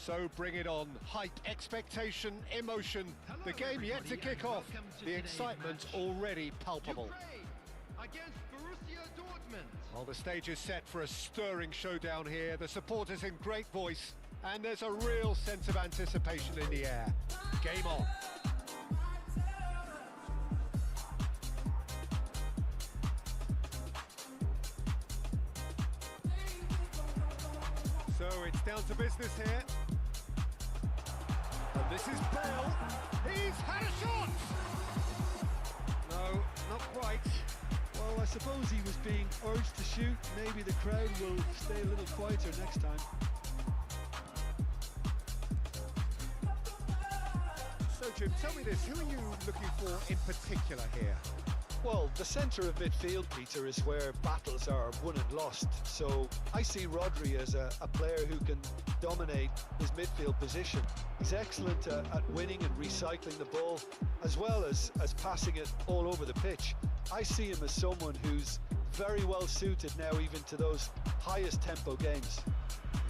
So bring it on. Hype, expectation, emotion. The game yet to kick off. The excitement already palpable. Against Borussia Dortmund. Well, the stage is set for a stirring showdown here. The supporters in great voice, and there's a real sense of anticipation in the air. Game on. So it's down to business here. And this is Bale. He's had a shot! No, not quite. Well, I suppose he was being urged to shoot. Maybe the crowd will stay a little quieter next time. So Jim, tell me this, who are you looking for in particular here? Well, the centre of midfield, Peter, is where battles are won and lost. So I see Rodri as a player who can dominate his midfield position. He's excellent at winning and recycling the ball, as well as passing it all over the pitch. I see him as someone who's very well suited now even to those highest tempo games.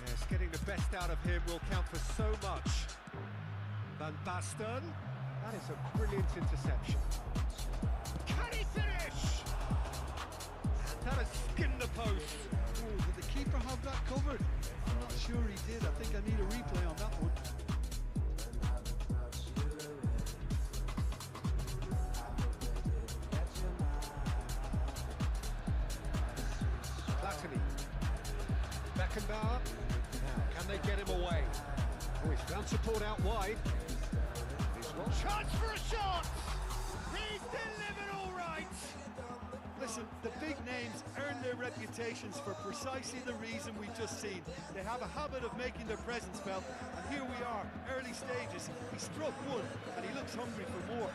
Yes, getting the best out of him will count for so much. Van Basten, that is a brilliant interception. Can he finish? And that has skinned the post. Oh, did the keeper have that covered? I'm not sure he did. I think I need a replay on that one. Beckenbauer, now can they get him away? Oh, he's found support out wide. Chance for a shot! He's delivered all right! Listen, the big names earn their reputations for precisely the reason we've just seen. They have a habit of making their presence felt, and here we are, early stages. He struck one, and he looks hungry for more.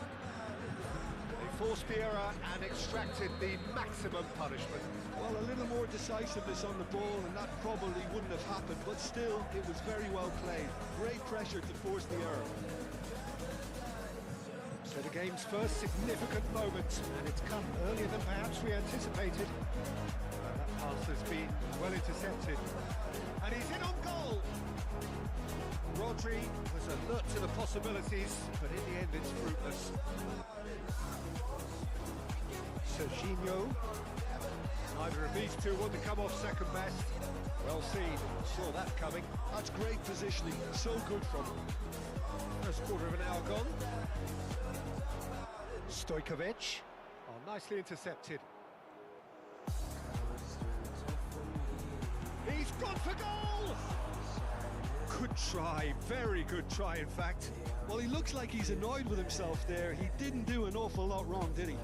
They forced the error and extracted the maximum punishment. Well, a little more decisiveness on the ball, and that probably wouldn't have happened, but still, it was very well played. Great pressure to force the error. So the game's first significant moment, and it's come earlier than perhaps we anticipated. That pass has been well intercepted. And he's in on goal! Rodri was alert to the possibilities, but in the end it's fruitless. Serginho. Neither of these two want to come off second best. Well seen, saw that coming. That's great positioning, so good from him. First quarter of an hour gone. Stojkovic. Oh, nicely intercepted. He's gone for goal! Good try, very good try in fact. Well, he looks like he's annoyed with himself there. He didn't do an awful lot wrong, did he?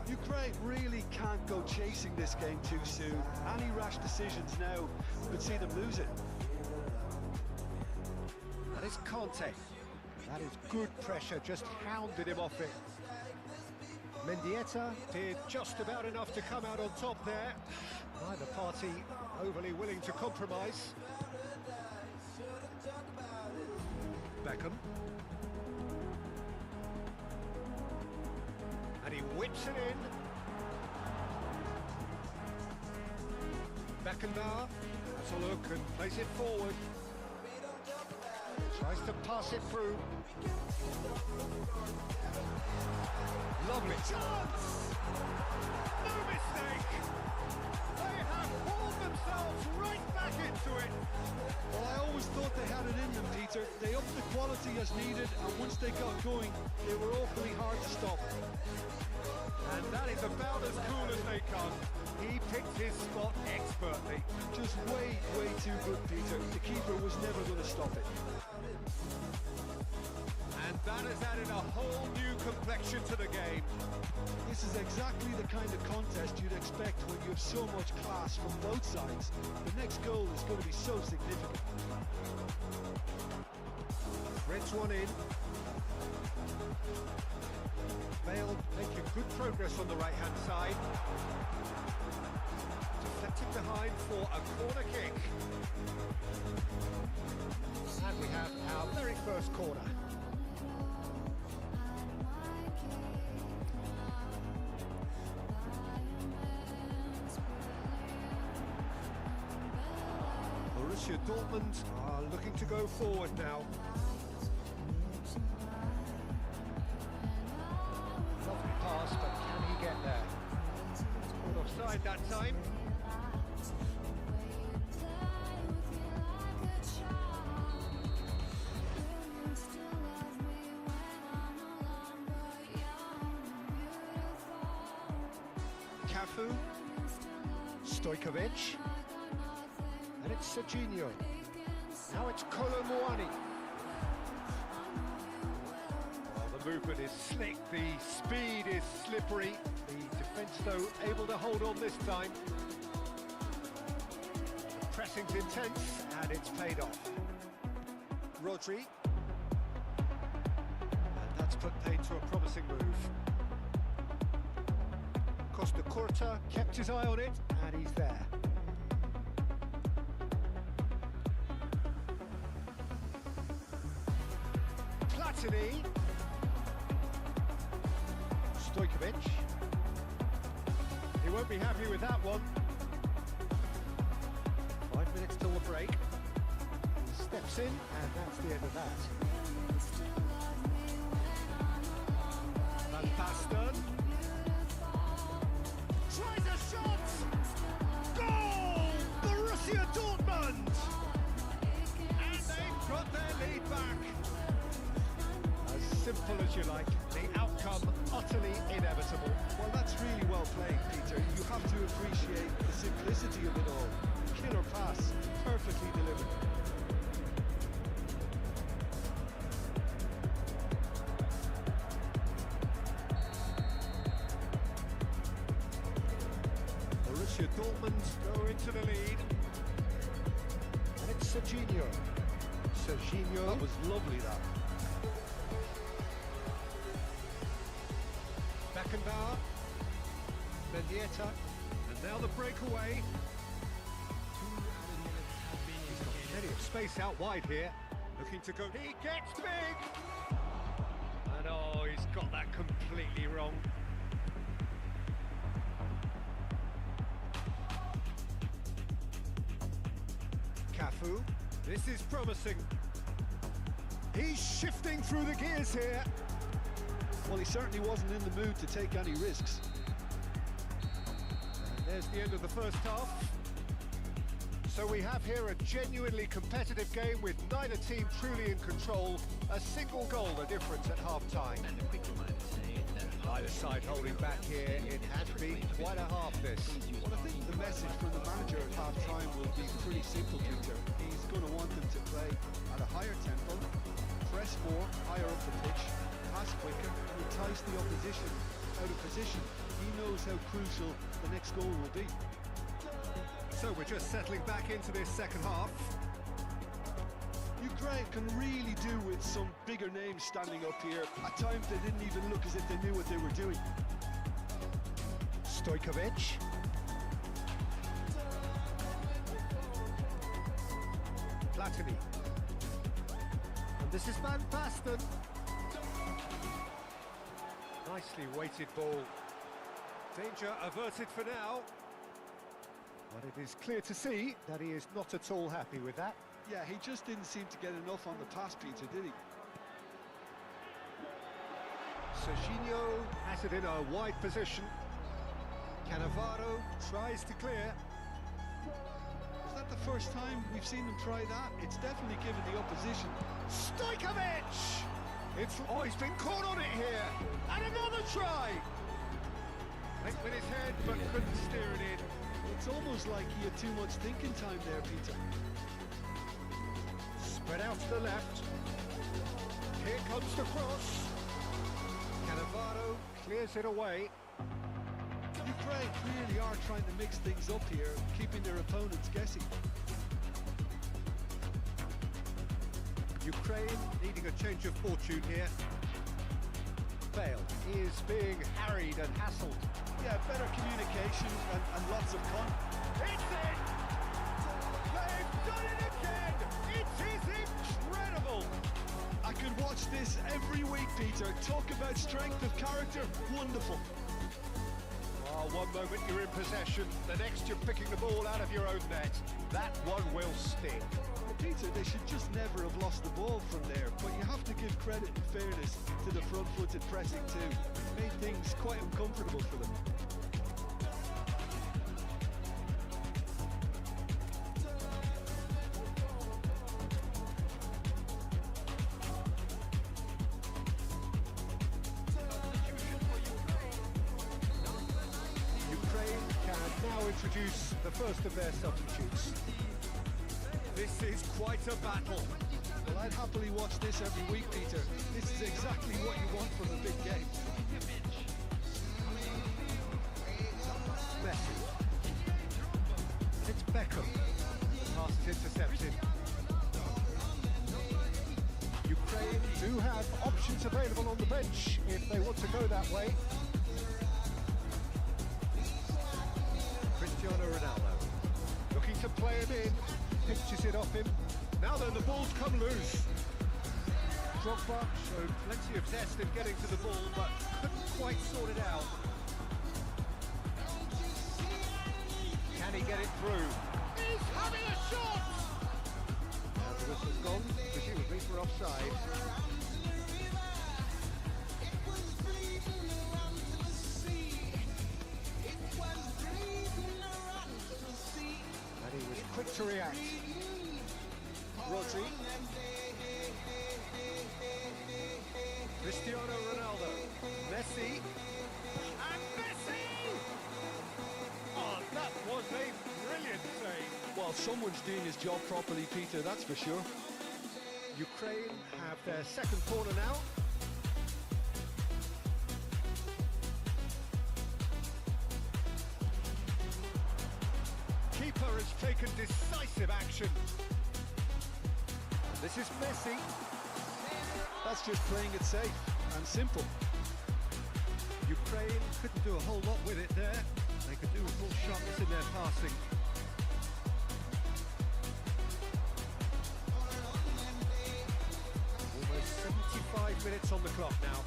Ukraine really can't go chasing this game too soon. Any rash decisions now could see them lose it. That is Conte. That is good pressure, just hounded him off it. Mendieta did just about enough to come out on top there. Neither party overly willing to compromise. Beckham. And he whips it in. Beckenbauer has a look and plays it forward. Tries to pass it through. Lovely chance! No mistake! They have pulled themselves right back into it. Well, I always thought they had it in them, Peter. They upped the quality as needed, and once they got going, they were awfully hard to stop. And that is about as cool as they come. He picked his spot expertly. Just way, way too good, Peter. The keeper was never going to stop it. And that has added a whole new complexion to the game. This is exactly the kind of contest you'd expect when you have so much class from both sides. The next goal is going to be so significant. Threads one in. Bale making good progress on the right-hand side. Deflected behind for a corner kick. And we have our very first corner. Dortmund are looking to go forward now. Lovely pass, but can he get there? Caught offside that time. Cafu, Stojkovic, and it's Serginho. Now it's Colomwani. Well, the movement is slick, the speed is slippery. The defence, though, able to hold on this time. The pressing's intense, and it's paid off. Rodri. And that's put paid to a promising move. Costa Curta kept his eye on it, and he's there. Platini. Stojkovic. He won't be happy with that one. 5 minutes till the break. He steps in, and that's the end of that. Van Basten. Tries a shot! Goal! Borussia Dortmund! And they've got their lead back. As simple as you like, the outcome utterly inevitable. Well, that's really well played, Peter. You have to appreciate the simplicity of it all. Killer pass, perfectly delivered. Borussia Dortmund go into the lead. And it's Serginho. Serginho. That was lovely, that. Beckenbauer. Mendieta. And now the breakaway. He's got plenty of space out wide here. Looking to go. He gets big! And oh, he's got that completely wrong. Cafu. This is promising. He's shifting through the gears here. Well, he certainly wasn't in the mood to take any risks. And there's the end of the first half. So we have here a genuinely competitive game with neither team truly in control. A single goal the difference at half-time. Either side holding back here. It has been quite a half this. Well, I think the message from the manager at half-time will be pretty simple, Peter. He's going to want them to play at a higher tempo, press more, higher up the pitch, pass quicker, and entice the opposition out of position. He knows how crucial the next goal will be. So we're just settling back into this second half. Ukraine can really do with some bigger names standing up here. At times they didn't even look as if they knew what they were doing. Stojkovic. Platini. And this is Van Basten. Nicely weighted ball. Danger averted for now. But it is clear to see that he is not at all happy with that. Yeah, he just didn't seem to get enough on the pass, Peter, did he? Serginho has it in a wide position. Cannavaro tries to clear. Is that the first time we've seen them try that? It's definitely given the opposition. Stojkovic! He's been caught on it here. And another try! Went with his head, but couldn't steer it in. It's almost like he had too much thinking time there, Peter. Spread out to the left. Here comes the cross. Cannavaro clears it away. Ukraine really are trying to mix things up here, keeping their opponents guessing. Ukraine needing a change of fortune here. Bale is being harried and hassled. Yeah, better communication and lots of It's in! They've done it again! It is incredible! I could watch this every week, Peter. Talk about strength of character. Wonderful. Oh, one moment you're in possession, the next you're picking the ball out of your own net. That one will sting. Peter, they should just never have lost the ball from there, but you have to give credit and fairness to the front-footed pressing too. It made things quite uncomfortable for them. Ukraine can now introduce the first of their substitutes. This is quite a battle. Well, I'd happily watch this every week, Peter. This is exactly what you want from a big game. Messi. It's Beckham. The pass is intercepted. Ukraine do have options available on the bench if they want to go that way. Cristiano Ronaldo looking to play him in. Pitches it off him. Now then, the ball's come loose. Drogba showed plenty of zest in getting to the ball, but couldn't quite sort it out. Can he get it through? He's having a shot! Now the whistle's gone, presumably for offside. And he was quick to react. Rodri. Cristiano Ronaldo. Messi. And Messi! Oh, that was a brilliant save. Well, someone's doing his job properly, Peter, that's for sure. Ukraine have their second corner now. Keeper has taken decisive action. This is Messi. That's just playing it safe and simple. Ukraine couldn't do a whole lot with it there. They could do with more sharpness in their passing. Almost 75 minutes on the clock now.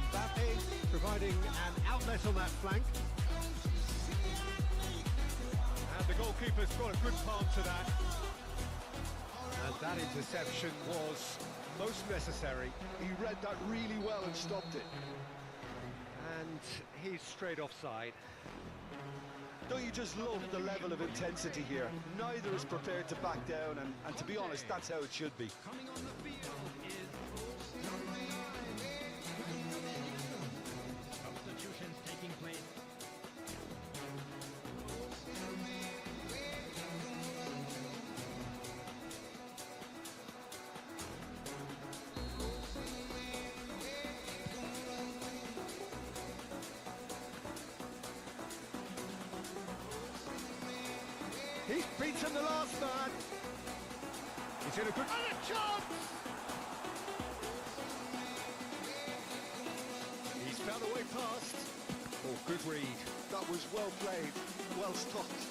Mbappe providing an outlet on that flank. And the goalkeeper's got a good palm to that. And that interception was most necessary. He read that really well and stopped it. And he's straight offside. Don't you just love the level of intensity here? Neither is prepared to back down, and to be honest, that's how it should be. Coming on the field is substitutions taking place. He's beaten the last man. He's in a good... And a chance! He's found a way past. Oh, good read. That was well played, well stopped.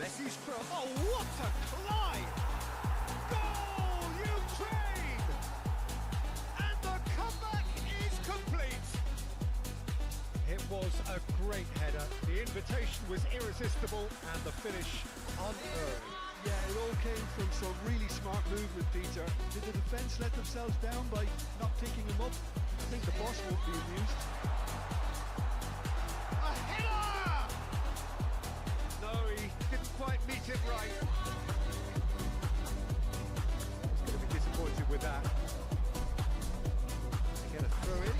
Messi's throw. Oh, what a climb! Goal, Ukraine! And the comeback is complete. It was a great header. The invitation was irresistible and the finish unearned. Yeah, it all came from some really smart movement, Peter. Did the defence let themselves down by not picking him up? I think the boss won't be amused. A header! No, he didn't quite meet it right. He's going to be disappointed with that. They get a throw in.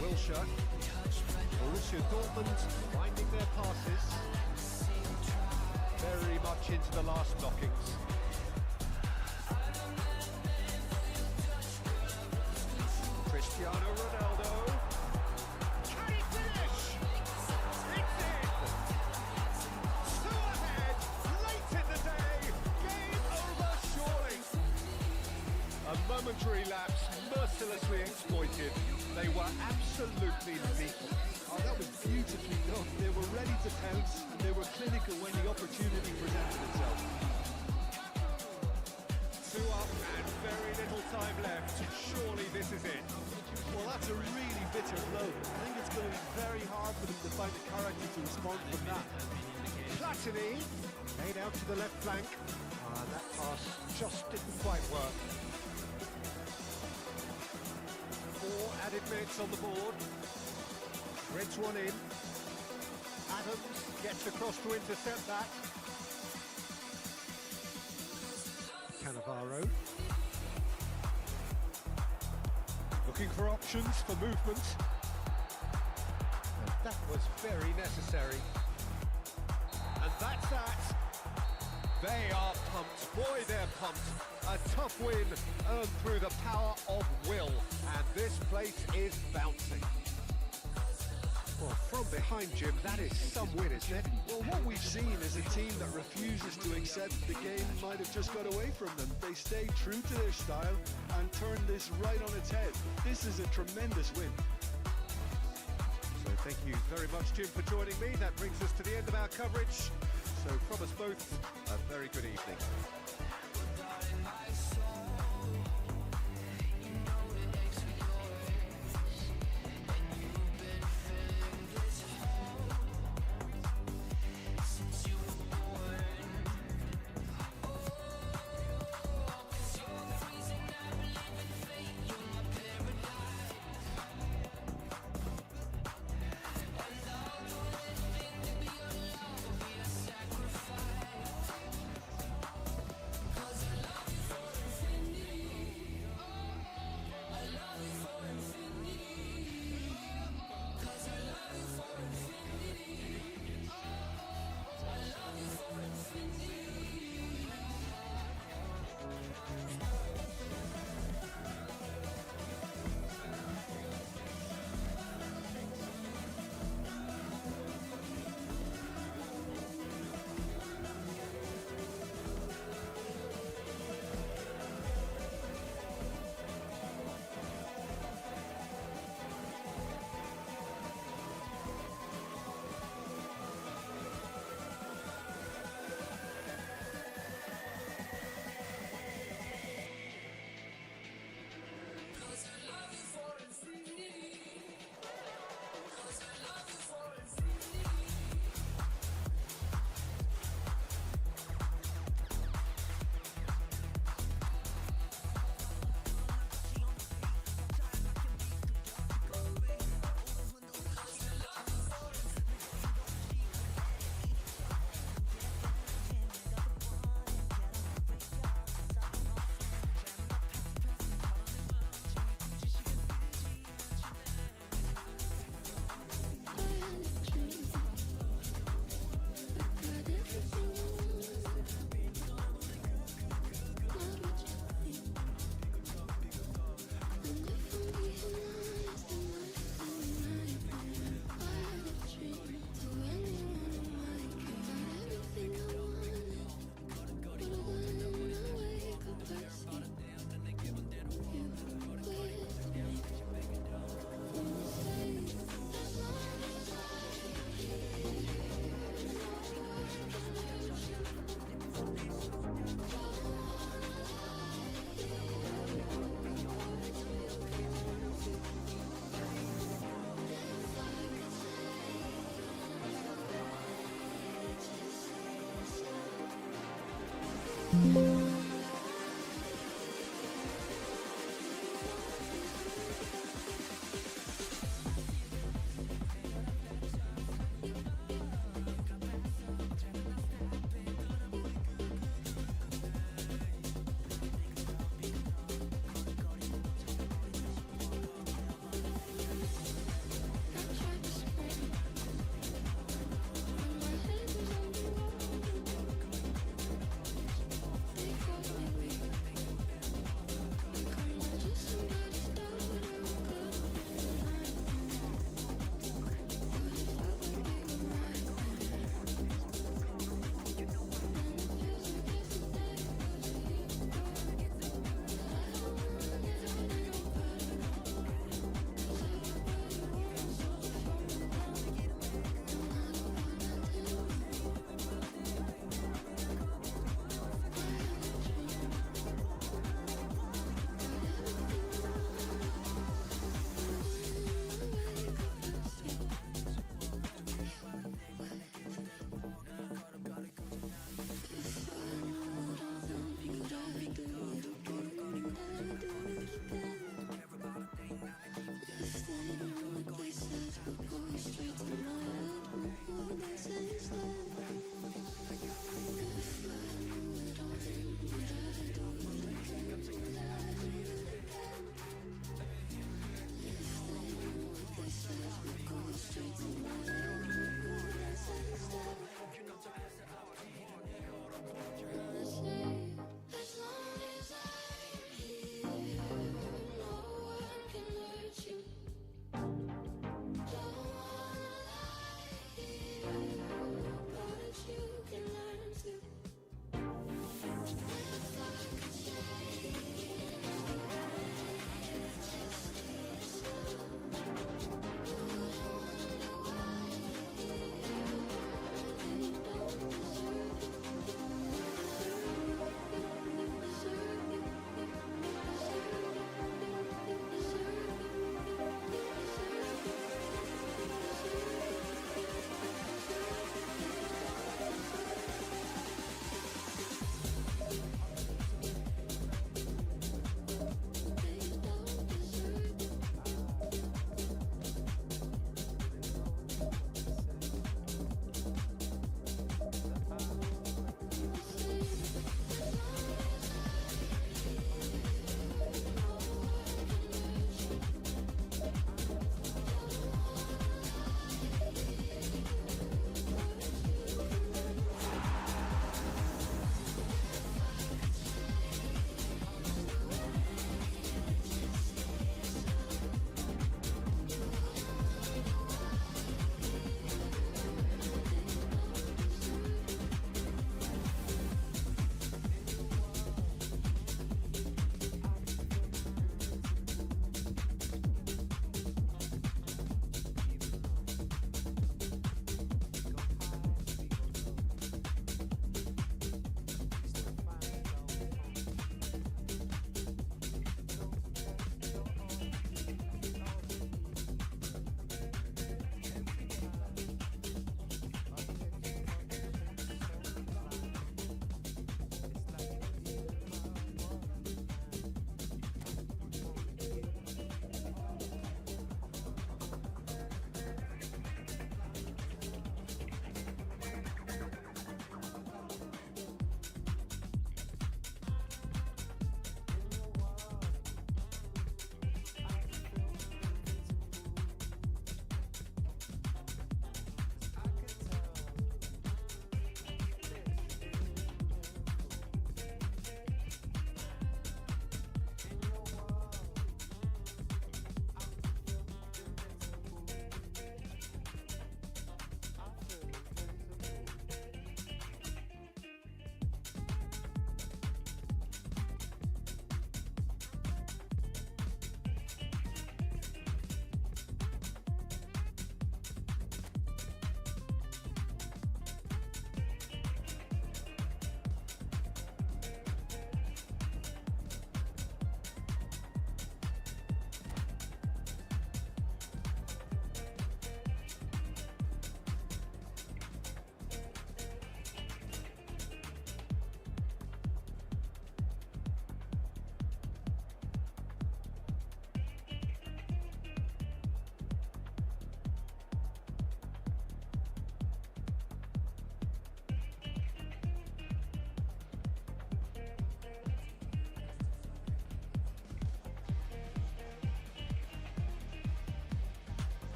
Lучшая. Borussia Dortmund finding their passes. Very much into the last knockings. Cristiano Ronaldo. Can he finish? It's in! Two ahead, late in the day. Game over surely. A momentary lapse mercilessly exploited. They were absolutely lethal. Oh, that was beautifully done. They were ready to pounce and they were clinical when the opportunity presented itself. 2 up and very little time left. Surely this is it. Well, that's a really bitter blow. I think it's going to be very hard for them to find the character to respond from that. Platini laid out to the left flank. That pass just didn't quite work. 4 added minutes on the board. Reds one in. Adams gets across to intercept that. Cannavaro. Looking for options for movement. And that was very necessary. And that's that. They are pumped. Boy, they're pumped. A tough win earned through the power of will. And this place is bouncing. Well, from behind, Jim, that is some win, isn't it? Well, what we've seen is a team that refuses to accept the game might have just got away from them. They stayed true to their style and turned this right on its head. This is a tremendous win. So thank you very much, Jim, for joining me. That brings us to the end of our coverage. So from us both, a very good evening.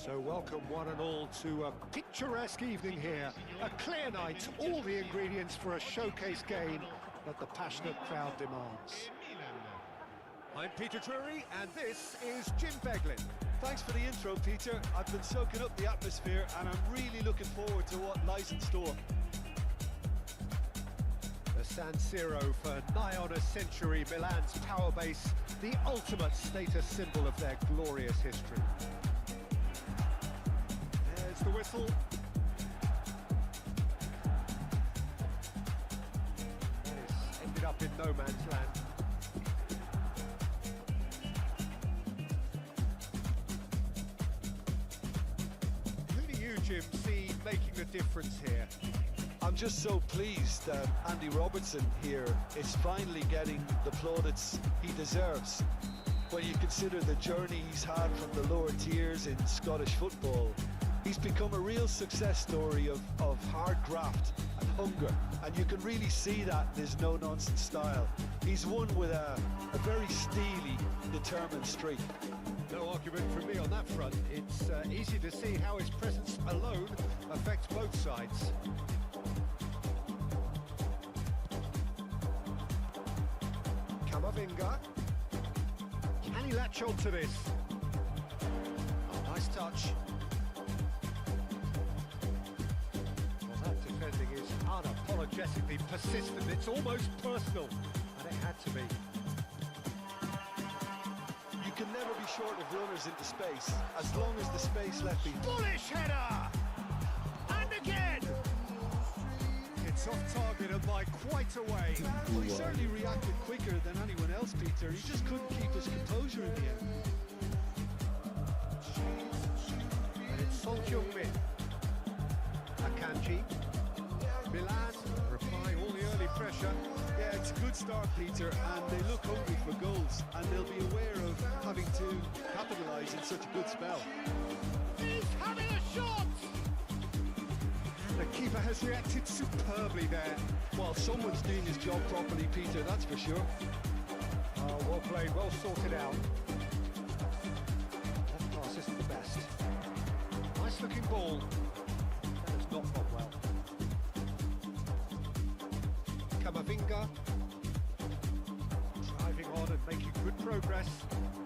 So welcome one and all to a picturesque evening here. A clear night, all the ingredients for a showcase game that the passionate crowd demands. I'm Peter Drury, and this is Jim Beglin. Thanks for the intro, Peter. I've been soaking up the atmosphere and I'm really looking forward to what lies in store. The San Siro for nigh on a century, Milan's power base, the ultimate status symbol of their glorious history. There's the whistle. This ended up in no man's land. Who do you, Jim, see making the difference here? I'm just so pleased that Andy Robertson here is finally getting the plaudits he deserves. When you consider the journey he's had from the lower tiers in Scottish football, he's become a real success story of hard graft and hunger, and you can really see that in his no-nonsense style. He's won with a very steely, determined streak. No argument from me on that front. It's easy to see how his presence alone affects both sides. Kamavinga. Can he latch on to this? Oh, nice touch. Well, that defending is unapologetically persistent. It's almost personal, and it had to be. You can never be short of runners into space, as long as the space left be. Bullish header! And again! It's off target and by quite a way. Well, he certainly reacted quicker than anyone else, Peter. He just couldn't keep his composure in the end. And it's Son Heung-min. Akanji. Milan replying all the early pressure. Yeah, it's a good start, Peter, and they look hungry for goals, and they'll be aware of having to capitalise in such a good spell. He's having a shot! The keeper has reacted superbly there. Well, someone's doing his job properly, Peter, that's for sure. Oh, well played, well sorted out. That pass isn't the best. Nice looking ball. That has not gone well. Kamavinga. Driving on and making good progress.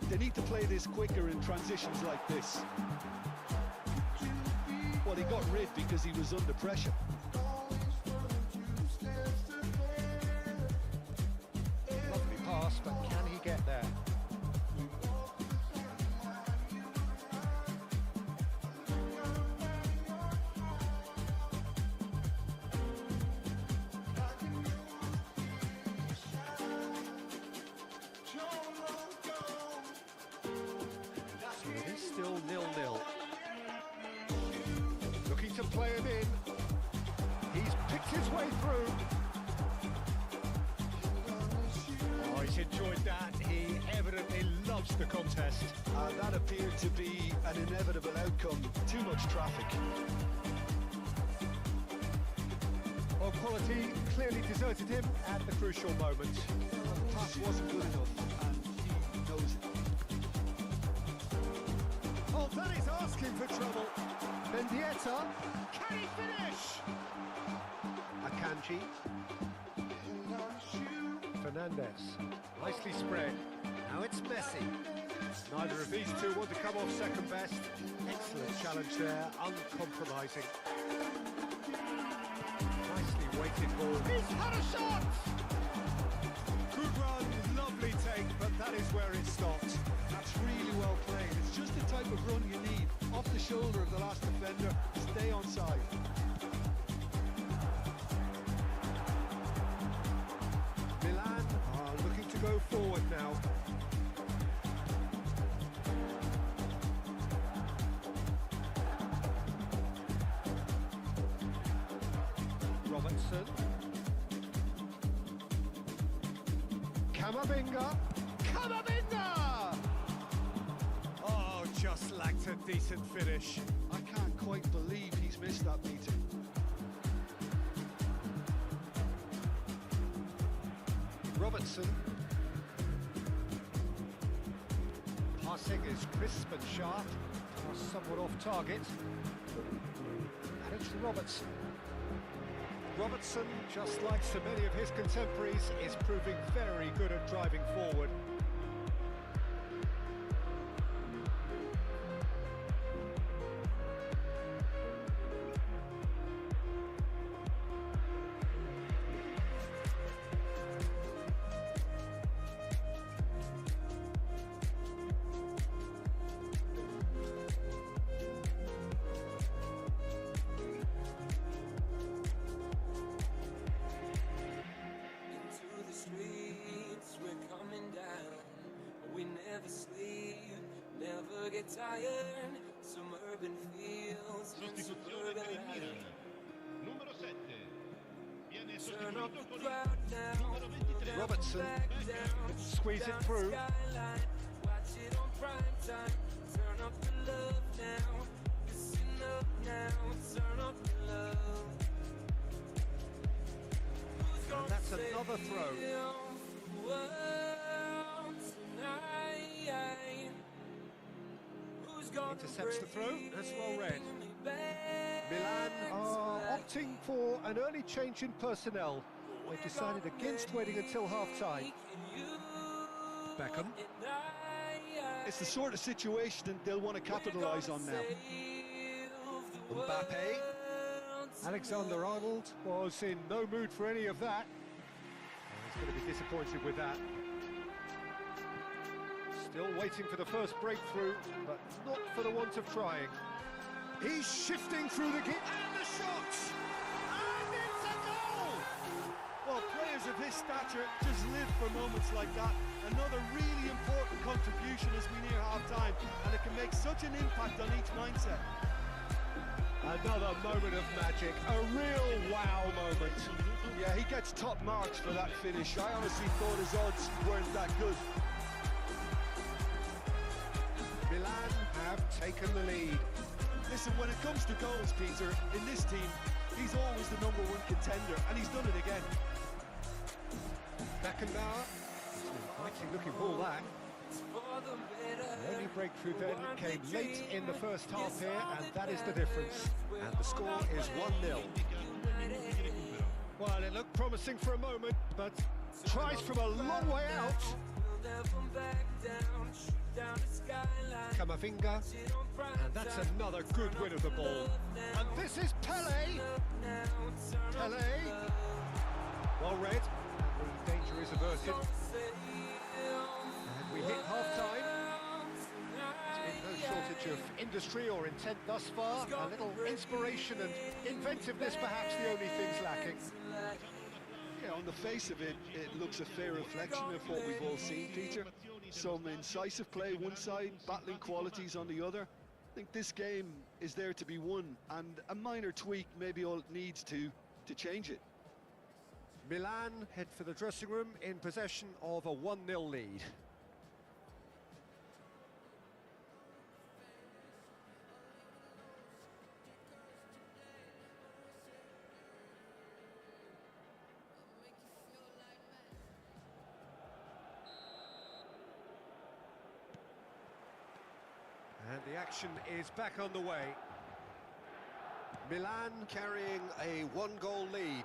They need to play this quicker in transitions like this. Well, he got rid because he was under pressure. Lovely pass, but can he get there? It is still 0-0. Looking to play him in. He's picked his way through. Oh, he's enjoyed that. He evidently loves the contest. That appeared to be an inevitable outcome. Too much traffic. Well, quality clearly deserted him at the crucial moment. The pass wasn't good enough, and he knows it. Oh, that is asking for trouble. Mendieta, can he finish? Akanji. Fernandez, nicely spread. Now it's Messi. Neither of these two want to come off second best. Excellent challenge there, uncompromising. Nicely weighted ball. He's had a shot! Good run, lovely take, but that is where it stopped. That's really well played. It's just the type of run you need. Off the shoulder of the last defender, stay onside. Milan are looking to go forward now. Robertson. Kamavinga. Kamavinga! Oh, just lacked a decent finish. I can't quite believe he's missed that meeting. Robertson. Passing is crisp and sharp. somewhat off target. And it's Robertson. Robertson, just like so many of his contemporaries, is proving very good at driving forward. Sostituzione per il Milan. Numero 7. Viene sostituito Colin. Numero 23. Robertson can squeeze it through. And that's another throw. Intercepts the throw, that's well read. Milan are opting for an early change in personnel. They've decided against waiting until half-time. Beckham. It's the sort of situation that they'll want to capitalise on now. Mbappe. Alexander-Arnold was in no mood for any of that. He's going to be disappointed with that. Still waiting for the first breakthrough, but not for the want of trying. He's shifting through the gap, and the shot! And it's a goal! Well, players of his stature just live for moments like that. Another really important contribution as we near half-time, and it can make such an impact on each mindset. Another moment of magic, a real wow moment. Yeah, he gets top marks for that finish. I honestly thought his odds weren't that good. Milan have taken the lead. Listen, when it comes to goals, Peter, in this team, he's always the #1 contender, and he's done it again. Beckenbauer, inviting looking ball that. The only breakthrough then came late in the first half here, and that is the difference. And the score is 1-0. Well, it looked promising for a moment, but tries from a long way out. Camavinga, and that's another good win of the ball. And this is Pele. Pele, well read. The danger is averted. And we hit half-time. There's been no shortage of industry or intent thus far. A little inspiration and inventiveness, perhaps the only things lacking. Yeah, on the face of it, it looks a fair reflection of what we've all seen, Peter. Some incisive play one side, battling qualities on the other. I think this game is there to be won, and a minor tweak maybe all it needs to change it. Milan head for the dressing room in possession of a 1-0 lead. And the action is back on the way. Milan carrying a 1-goal lead.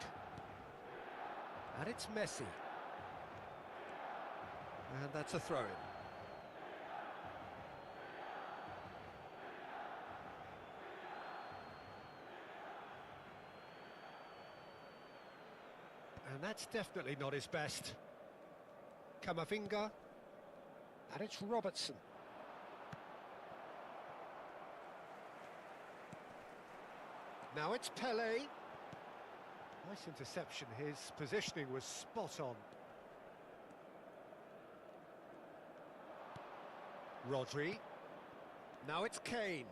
And it's Messi. And that's a throw-in. And that's definitely not his best. Camavinga. And it's Robertson. Now it's Pele. Nice interception, his positioning was spot on. Rodri. Now it's Kane.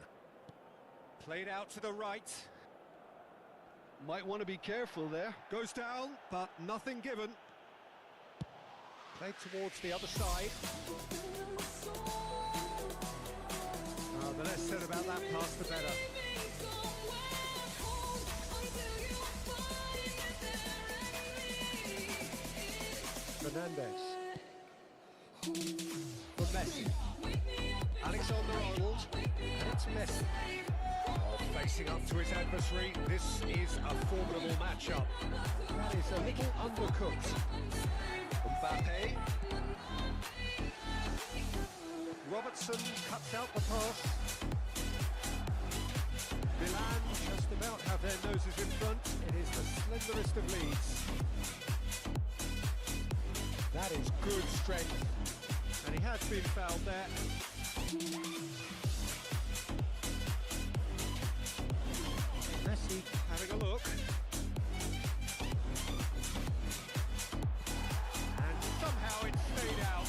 Played out to the right. Might want to be careful there. Goes down, but nothing given. Played towards the other side. The less said about that pass, the better. Fernandez. For Messi. Alexander-Arnold, and it's Messi. Oh, facing up to his adversary, this is a formidable matchup. That is a little undercooked. Mbappe. Robertson cuts out the pass. Milan just about have their noses in front. It is the slenderest of leads. That is good strength. And he has been fouled there. Messi having a look. And somehow it stayed out.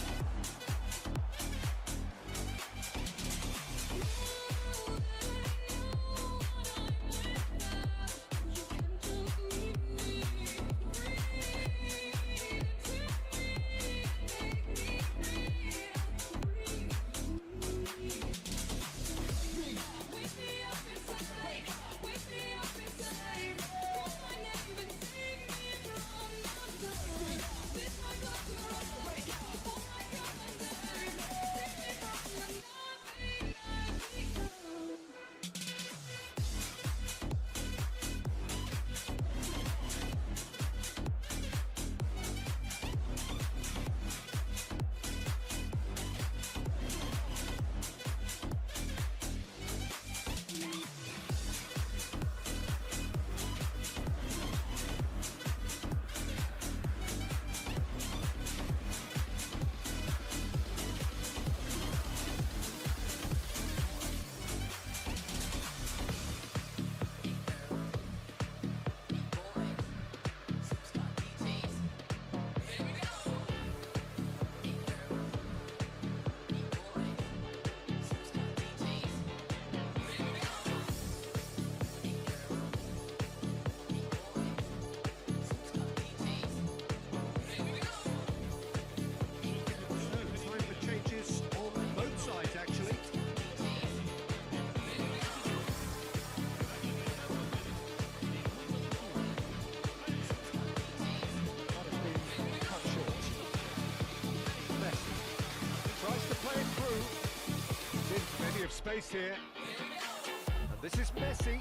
Of space here, and this is Messi.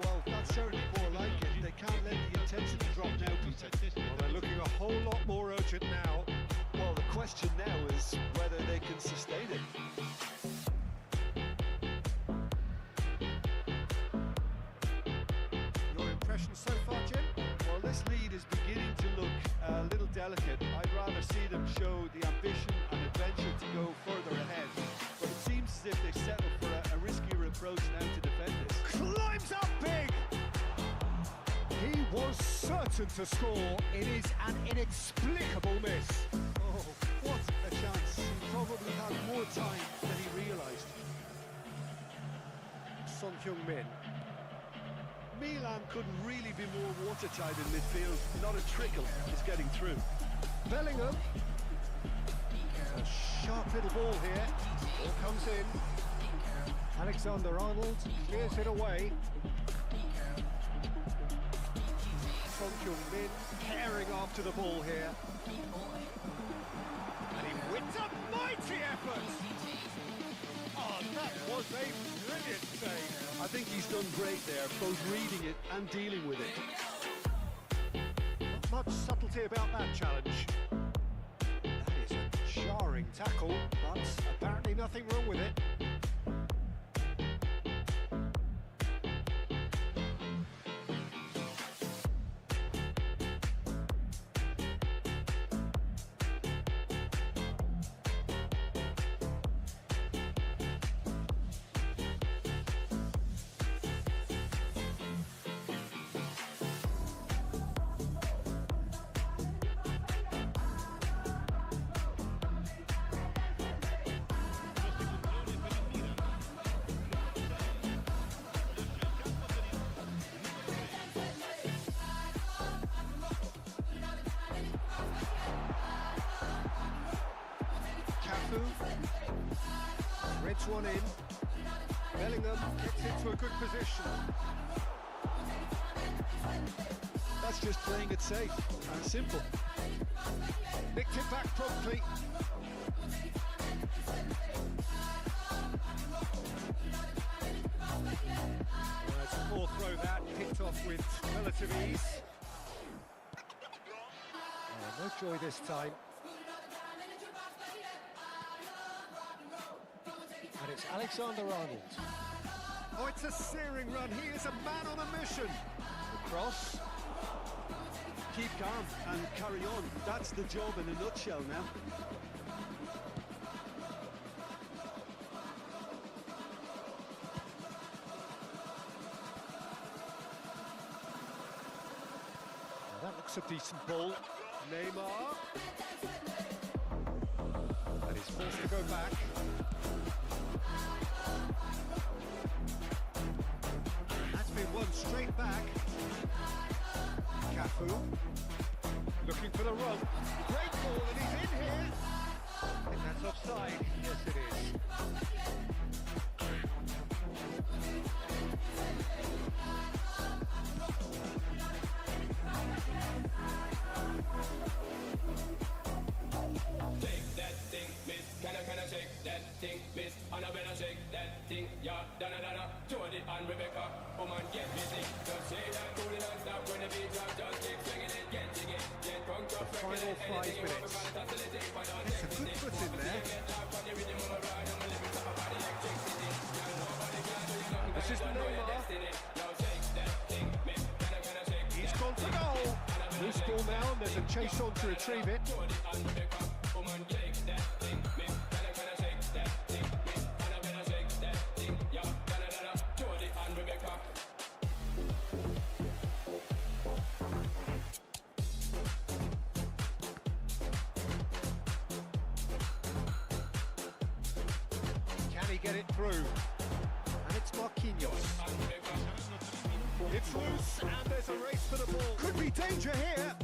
Well, that's certainly more like it. They can't let the intensity drop now, Peter. Well, they're looking a whole lot more urgent now. Well, the question now is whether they can sustain it. Your impression so far, Jim? Well, this lead is beginning to look a little delicate. I'd rather see them show the ambition and adventure to go further ahead. But it seems as if they've settled for a riskier approach now to defend this. Climbs up big! He was certain to score. It is an inexplicable miss. Oh, what a chance. He probably had more time than he realised. Son Heung-min. Milan couldn't really be more watertight in midfield. Not a trickle is getting through. Bellingham. A sharp little ball here. Ball comes in. Alexander-Arnold clears it away. Son Heung-min tearing after the ball here. And he wins a mighty effort. Oh, that was a brilliant save. I think he's done great there, both reading it and dealing with it. Not much subtlety about that challenge. That is a jarring tackle, but apparently nothing wrong with it. Reds one in. Bellingham gets into a good position. That's just playing it safe and simple. Nicked it back promptly. enjoy this time. And it's Alexander-Arnold. Oh, it's a searing run. He is a man on a mission. The cross. Keep calm and carry on. That's the job in a nutshell now. That looks a decent ball. Neymar. And he's forced to go back. That's been won straight back. Cafu. Looking for the run. Great ball, and he's in here. I think that's offside. Yes, it is. The final 5 minutes. It's a good foot in there. This is Neymar. He's gone for goal. Loose ball now, and there's a chase on to retrieve it. Can he get it through? And it's Marquinhos. It's loose, and there's a race for the ball. Could be danger here.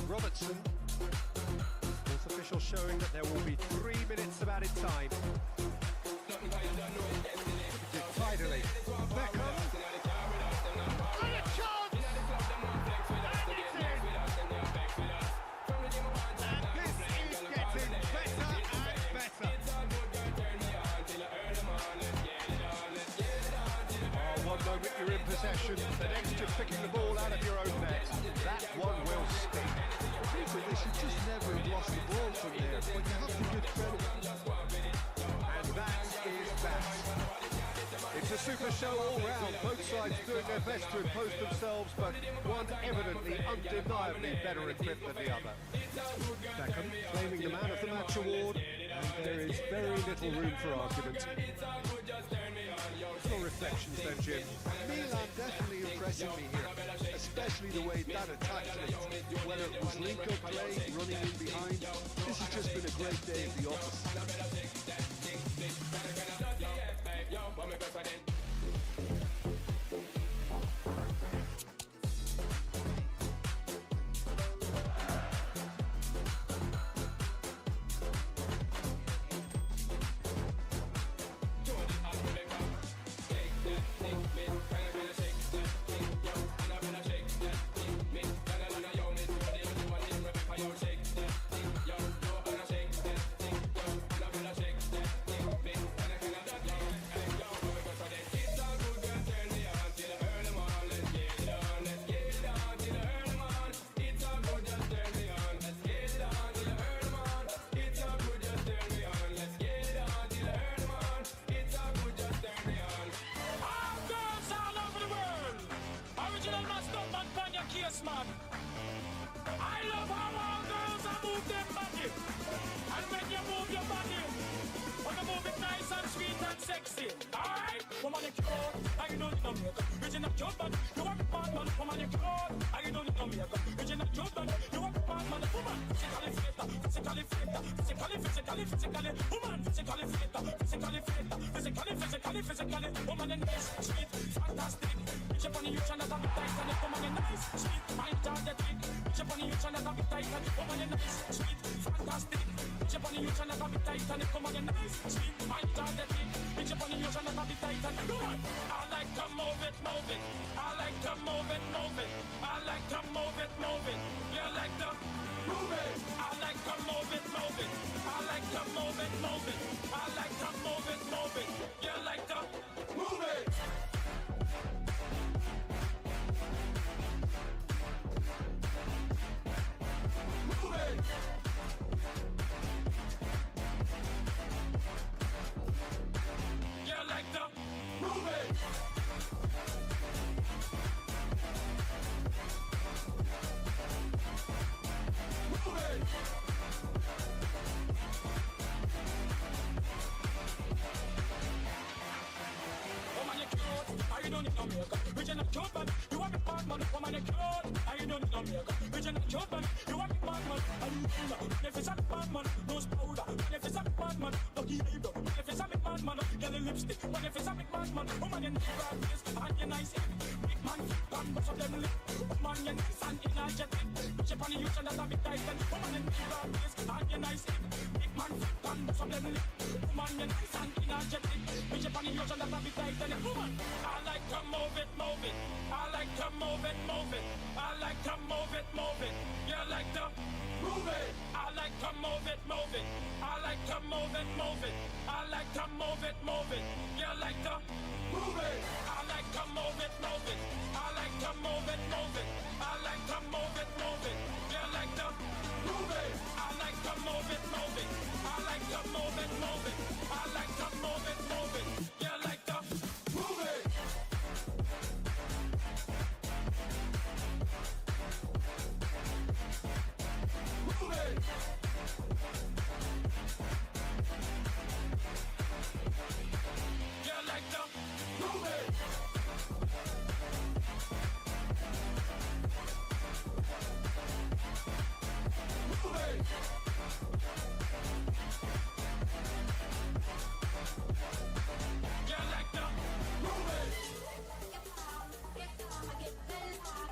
Robertson. Fourth official showing that there will be 3 minutes of added time. Tidily. Beckham. And a chance! And it's in! And this is getting better and better. Oh, one moment you're in possession, the next you're picking the ball out of your own net. That one will stick. They should just never have lost the ball from there, but you have to give credit. And that is that. It's a super show all round, both sides doing their best to impose themselves, but one evidently, undeniably better equipped than the other. Beckham claiming the Man of the Match award, and there is very little room for argument. Your reflections then, Jim. Milan definitely impressing me here, especially the way that attack flipped. Whether it was link-up play, running in behind, this has just been a great day at the office. Man. I love how all girls are move their body. And when you move your body, when you move it nice and sweet and sexy. Alright, woman, you're cute, and you don't need no makeup. Bitch, you're not cute, man. You are a bad man. Woman, you're cute, and you don't need no makeup. Bitch, you're not cute, man. You are a bad man. Woman, physically fit, physically fit, physically. Woman, physically fit, physically. Woman, you're nice, sweet, fantastic. Bitch, you're funny, you trying to have it tight, and woman, you're nice, sweet, fantastic. Bitch, you're funny, you trying to have it tight, and woman, you're nice, sweet, fantastic. Bitch, you're funny, you trying to have it tight, and woman, you're nice, sweet, fantastic. Bitch, you're funny, you trying to have it tight, and go on. I like to move it, move it. I like to move it, move it. I like to move it, move it. You like to move it. I like to move it, move it. I like to move it, move it. I like to move it, move it. You like to move it. need no makeup. Original cute man, you want me bad man, woman you cute. I don't need no makeup. Original cute man, you want me bad man. And if it's a bad man, nose powder. And if it's a bad man, lucky eyebrow. And if it's a bad man, yellow lipstick. And if it's a bad man, woman you need bad face and you nice hip. Big man, bad bust up them lip. Woman you nice and energetic. Put your on the youth and that's a big titan. Woman you need bad face and you nice hip. Big man, bad bust up them lip. Woman you nice and energetic. Put your on the youth and that's a big titan. Woman, I like to move it, move it. I like to move it, move it. I like to move it, move it. You like to move it. I like to move it, move it. I like to move it, move it. I like to move it, move it. You like to move it. I like to move it, move it. I like to move it, move it. I like to move it, move it. You like to move it. I like to move it, move it. I like to move it, move it. I like to move it, move it. You like to move it. Move it. You like to move it. Move it. You like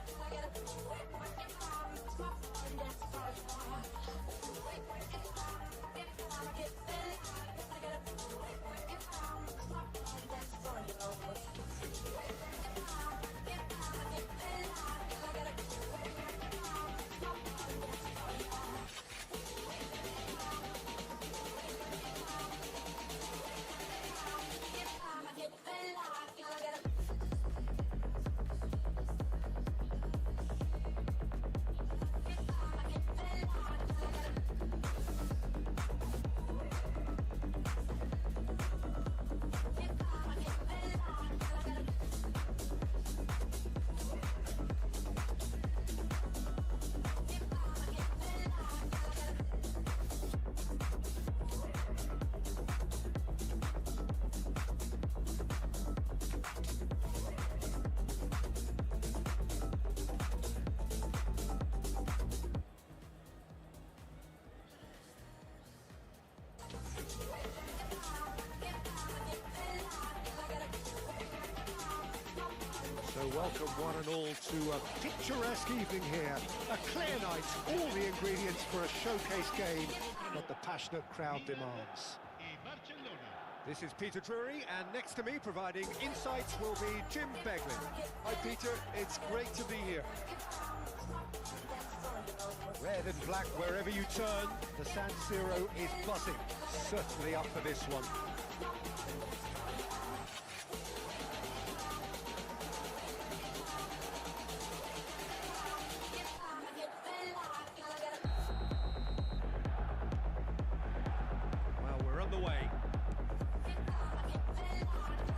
to move it. So welcome one and all to a picturesque evening here. A clear night, all the ingredients for a showcase game that the passionate crowd demands. This is Peter Drury, and next to me providing insights will be Jim Beglin. Hi Peter, it's great to be here. Red and black wherever you turn, the San Siro is buzzing. Certainly up for this one. Well, we're on the way.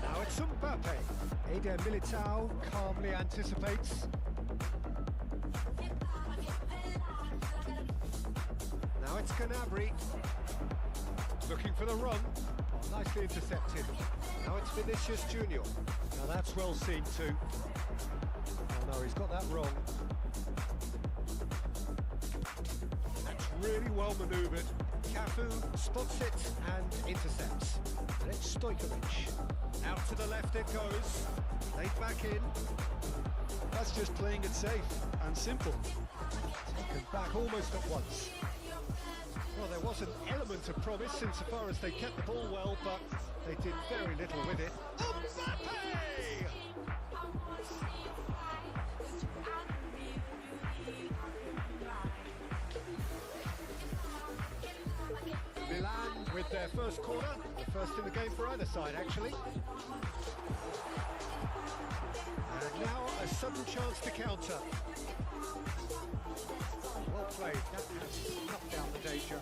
Now it's Mbappe. Eder Militao calmly anticipates. Now it's Gnabry, looking for the run, nicely intercepted. Now it's Vinicius Junior. Now that's well seen too. Oh no, he's got that wrong. That's really well manoeuvred. Cafu spots it and intercepts. And it's Stojkovic. Out to the left it goes. Laid back in. That's just playing it safe and simple. Taken back almost at once. Well, there was an element of promise insofar as they kept the ball well, but they did very little with it. Mbappe! Milan with their first corner, the first in the game for either side, actually. And now a sudden chance to counter. Well played, that has cut down the danger.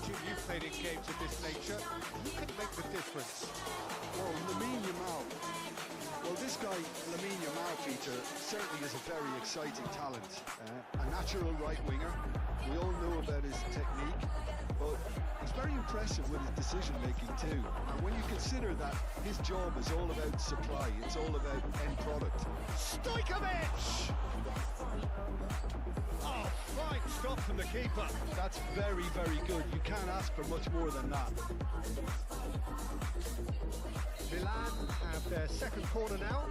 Jim, you've played in games of this nature. Who can make the difference? Well, Lamine Yamal. Well, this guy, Lamine Yamal, Peter, certainly is a very exciting talent. A natural right winger. We all know about his technique. but he's very impressive with his decision making too. And when you consider that his job is all about supply, it's all about end product. Stojkovic! Oh, fine stop from the keeper. That's very, very good. You can't ask for much more than that. Milan have their second corner now.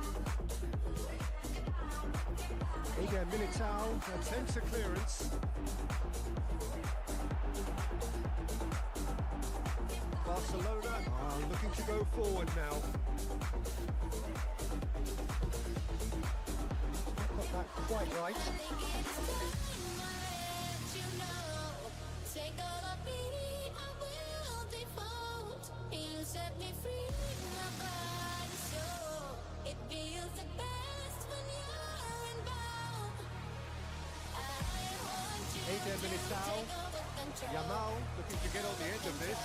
Eder Militao attempts a clearance. Barcelona are looking to go forward now. Got that quite right. Eder Militao. Yamal looking to get on the end of this.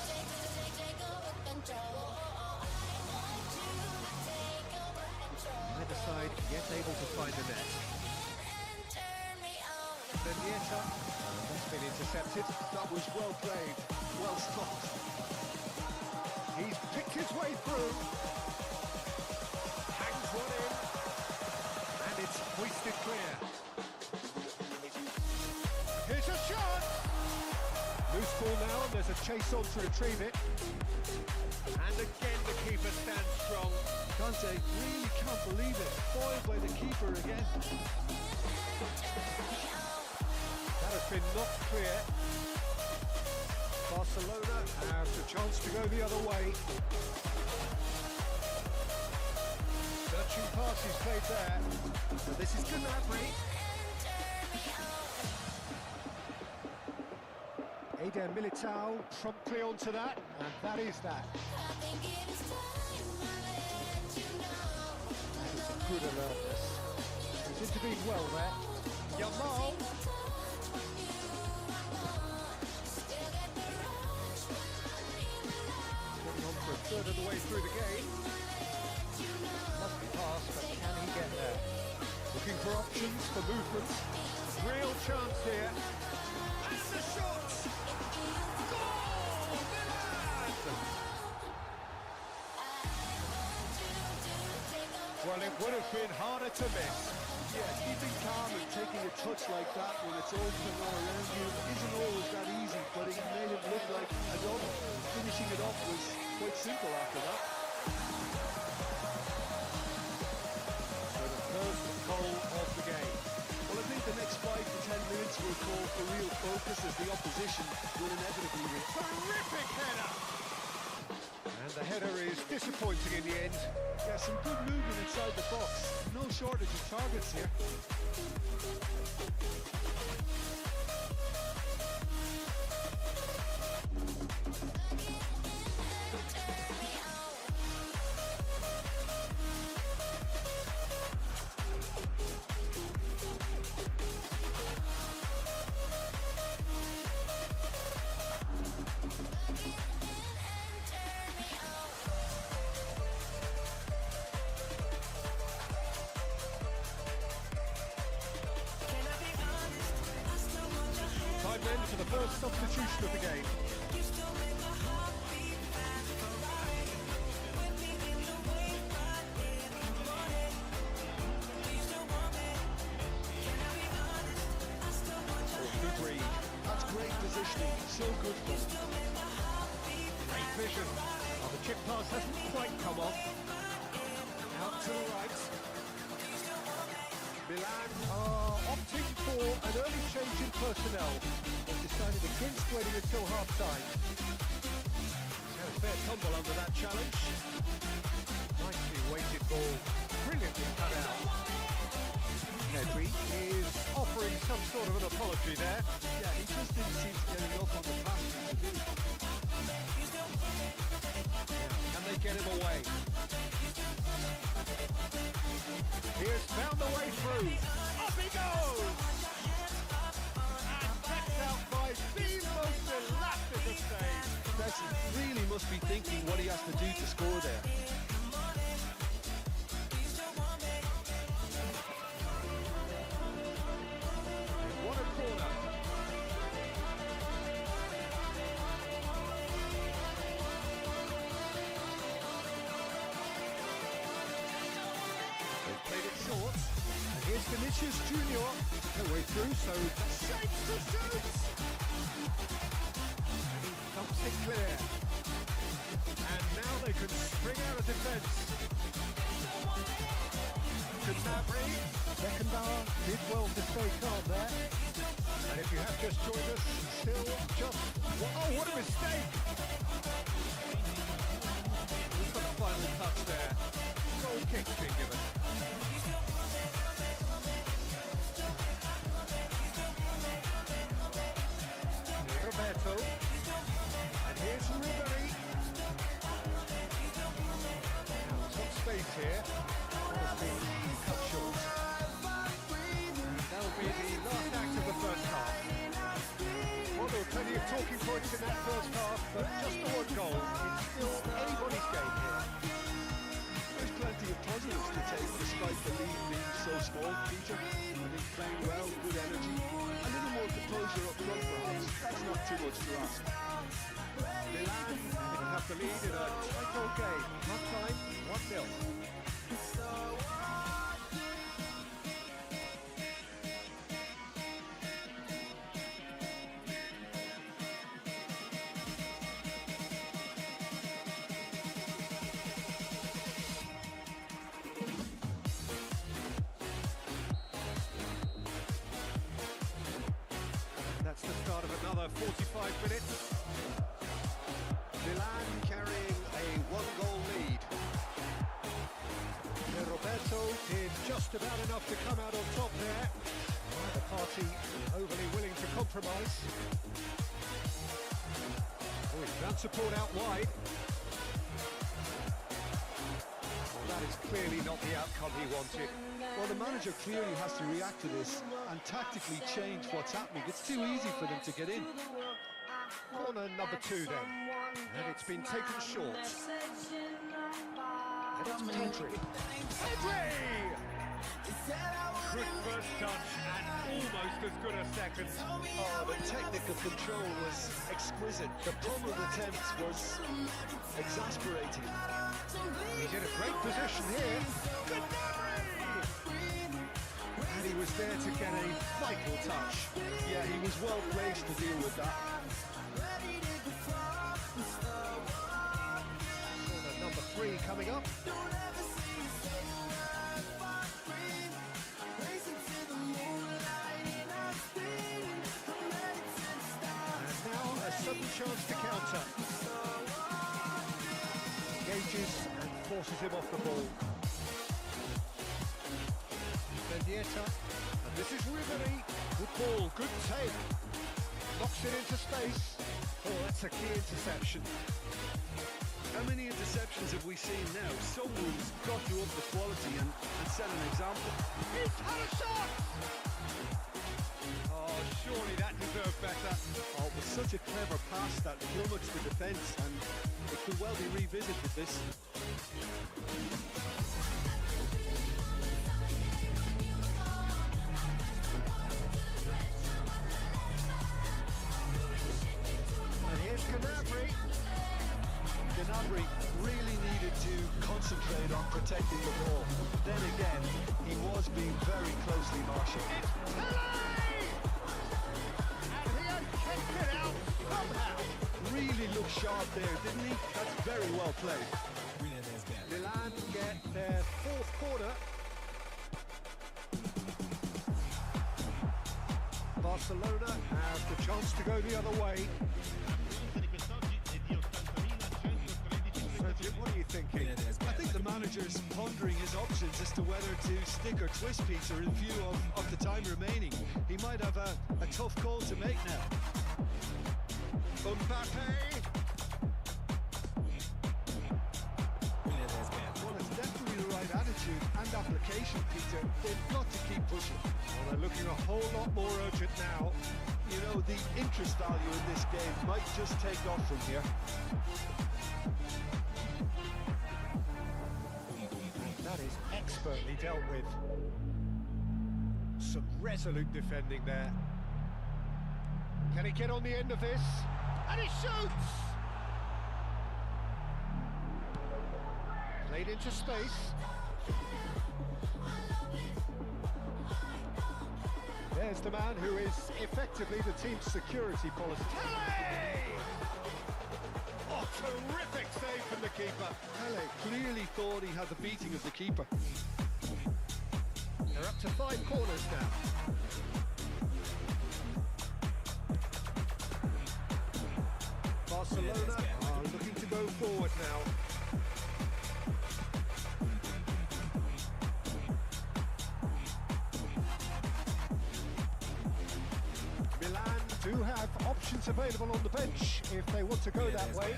Neither side yet able to find the net. Nieta, that's been intercepted. That was well played, well stopped. He's picked his way through. Hangs one in. And it's hoisted clear. Here's a shot! Loose ball now, and there's a chase on to retrieve it. And again the keeper stands strong. Conte really can't believe it. Foiled by the keeper again. That has been knocked clear. Barcelona have the chance to go the other way. Searching passes played there. So this is Gnabry. Eder Militao promptly onto that, and that is that. Good alertness. He's intervened well there. Yamal. Getting on for a third of the way through the game. Must be past, but can he get there? Looking for options, for movement. Real chance here. And the shot! Goal! Milan! Well, it would have been harder to miss. Yeah, keeping calm and taking a touch like that when it's open all around you isn't always that easy, but it made it look like a double. Finishing it off was quite simple after that. So the first goal of the game. Well, I think the next 5 to 10 minutes will call for real focus as the opposition will inevitably return. Terrific header! And the header is disappointing in the end. Yeah, some good movement inside the box. No shortage of targets here. Time then for the first substitution of the game. Dmitriy. That's great positioning, so good for him. Great vision. Well, the chip pass hasn't quite come off. Out to the right. Milan are opting for an early change in personnel. They've decided against waiting until half-time. Had a fair tumble under that challenge. Nicely weighted ball. Brilliantly cut out. Dmitriy is offering some sort of an apology there. Yeah, he just didn't seem to get enough on the passing to do. Can they get him away? Here's found the way through. Up he goes! And backed out by the most elastic of saves. Messi really must be thinking what he has to do to score there. What a corner. Vinicius Junior, their way through, so shapes to shoot! And he thumps it clear. And now they can spring out of defence. Dmitriy, Beckenbauer did well to stay calm there. And if you have just joined us, still just... Oh, what a mistake! Look at the final touch there. Goal kick's been given. Roberto. And here's Ribery. Now, top space here. Has been cut short. That'll be the last act of the first half. Well, there were plenty of talking points in that first half, but just the one goal. It's still anybody's game here. There's plenty of positives to take despite the lead being so small, Peter. I think playing well, good energy. A little more composure up front perhaps. That's not too much to ask. Milan didn't have the lead in a tight old game. Half time, 1-0. That's the start of another 45 minutes. Milan carrying a one-goal lead. Roberto did just about enough to come out on top there. The party overly willing to compromise. Oh, he found support out wide. That is clearly not the outcome he wanted. Well, the manager clearly has to react to this and tactically change what's happening. It's too easy for them to get in. Corner number 2 then. And it's been taken short. And it's Dmitriy. Dmitriy! Good first touch and almost as good a second. Oh, the technical control was exquisite. The pummeled attempt was exasperating. He's in a great position here. And he was there to get a vital touch. Yeah, he was well placed to deal with that. Corner number 3 coming up. And now a sudden chance to counter. Engages and forces him off the ball. Mendieta, and this is Ribery. Good ball, good take. Knocks it into space. Oh, that's a key interception. How many interceptions have we seen now? Someone's got to up the quality and set an example. He's had a shot! Oh, surely that deserved better. Oh, it was such a clever pass that plummets the defence, and it could well be revisited this. And here's Dmitriy. Dmitriy really needed to concentrate on protecting the ball. Then again, he was being very closely marshalled. And he had kept it out somehow. Really looked sharp there, didn't he? That's very well played. Milan get their 4th corner. Barcelona have the chance to go the other way. What are you thinking? I think the manager's pondering his options as to whether to stick or twist Peter in view of the time remaining. He might have a tough call to make now. Mbappe. Well, it's definitely the right attitude and application, Peter. They've got to keep pushing. Well, they're looking a whole lot more urgent now. You know, the interest value in this game might just take off from here. That is expertly dealt with. Some resolute defending there. Can he get on the end of this? And he shoots! Played into space. there's the man who is effectively the team's security policy. Oh, terrific save from the keeper. Pele clearly thought he had the beating of the keeper. They're up to 5 corners now. Barcelona are looking to go forward now. Milan do have options available on the bench if they want to go that way.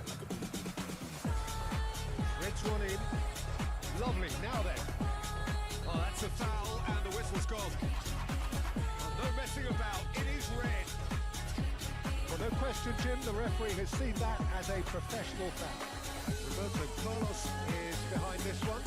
Reds one in. Lovely, now then. Oh, that's a foul and the whistle's gone. Oh, no messing about, it is red. Well, no question, Jim, the referee has seen that as a professional foul. Roberto Carlos is behind this one.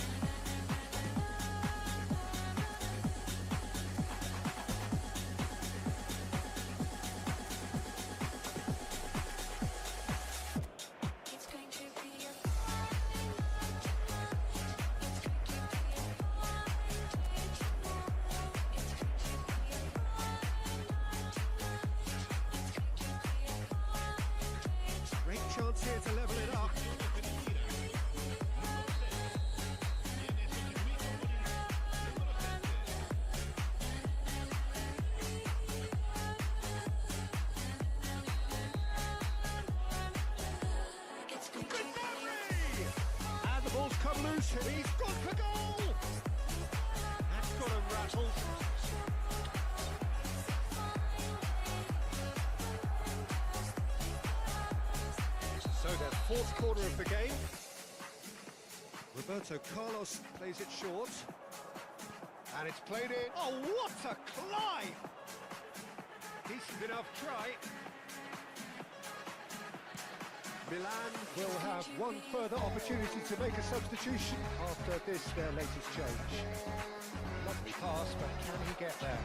Great chance here to level it up. And the ball's come loose and he's gone for goal! That's got him rattled. So their 4th quarter of the game. Roberto Carlos plays it short. And it's played in. Oh, what a climb! Decent enough try. Milan will have one further opportunity to make a substitution after this, their latest change. Lovely pass, but can he get there?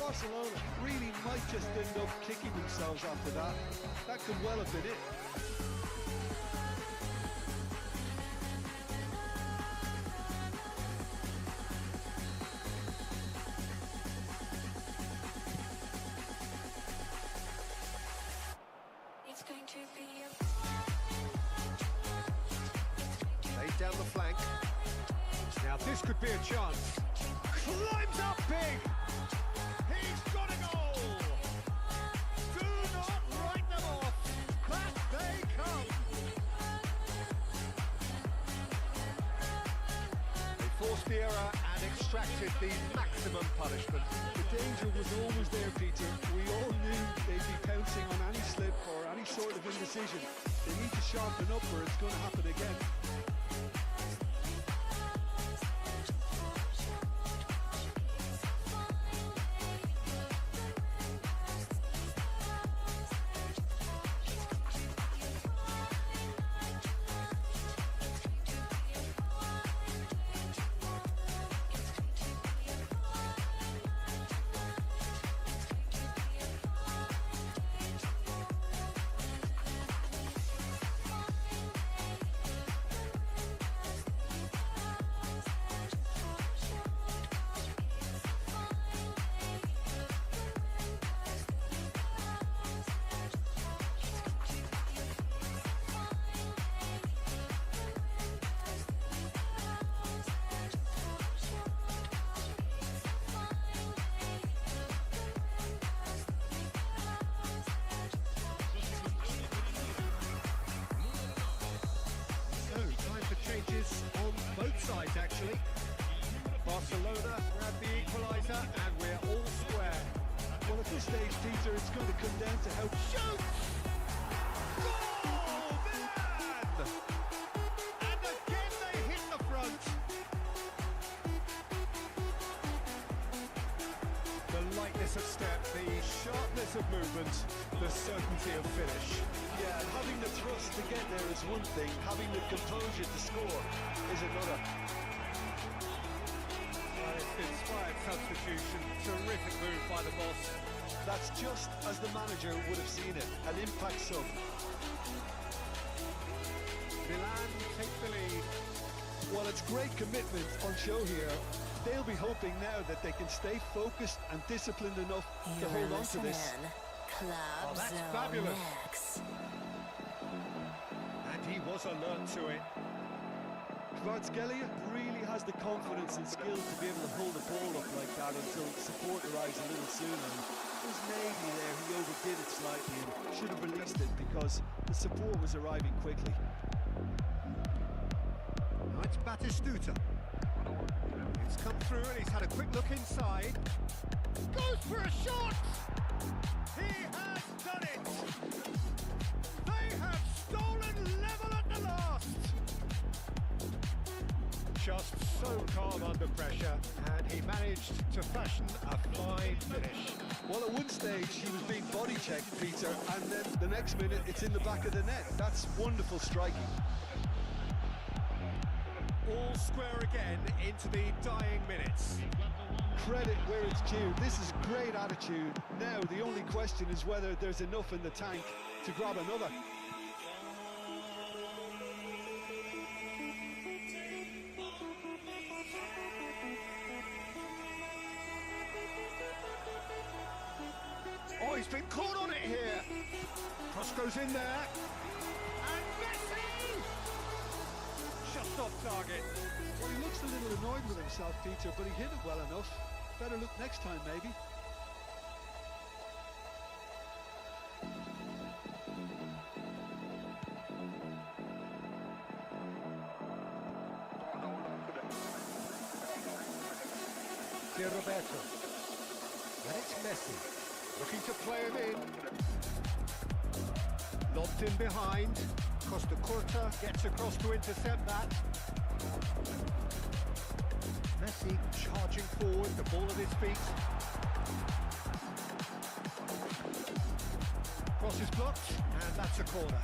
Barcelona really might just end up kicking themselves after that. That could well have been it. It's going to be Laid down the flank. Now this could be a chance. Climbs up big! He's got a goal! Do not write them off! Back they come! They forced the error and extracted the maximum punishment. The danger was always there, Peter. We all knew they'd be pouncing on any slip or any sort of indecision. They need to sharpen up or it's going to happen again. On both sides, actually. Barcelona grab the equaliser, and we're all square. Well, at this stage, Peter, it's going to come down to how... Shoots! Goal! Milan! And again they hit the front. The lightness of step, the sharpness of movement, the certainty of finish. Yeah, having the thrust to get there is one thing, having the composure to score is another. Well, it's inspired substitution. Terrific move by the boss. That's just as the manager would have seen it, an impact sub. Milan take the lead. Well, it's great commitment on show here. They'll be hoping now that they can stay focused and disciplined enough to hold on to this. Oh, that's fabulous. And he was alert to it. Kvaratskhelia really has the confidence and skill to be able to hold the ball up like that until support arrives a little sooner. It was maybe there he overdid it slightly and should have released it because the support was arriving quickly. Now it's Batistuta. It's come through and he's had a quick look inside. Goes for a shot! He has done it! They have stolen level at the last! Just so calm under pressure, and he managed to fashion a fine finish. Well, at one stage he was being body checked, Peter, and then the next minute it's in the back of the net. That's wonderful striking. All square again into the dying minutes. Credit where it's due. This is great attitude. Now the only question is whether there's enough in the tank to grab another. Oh, he's been caught on it here. Cross goes in there. And Messi! Just off target. Well, he looks a little annoyed with himself, Peter, but he hit it well enough. Better look next time, maybe. Dear Roberto. And it's Messi. Looking to play him in. Lobbed in behind. Costa Curta gets across to intercept that. Messi charging forward, the ball at his feet. Cross is blocked, and that's a corner.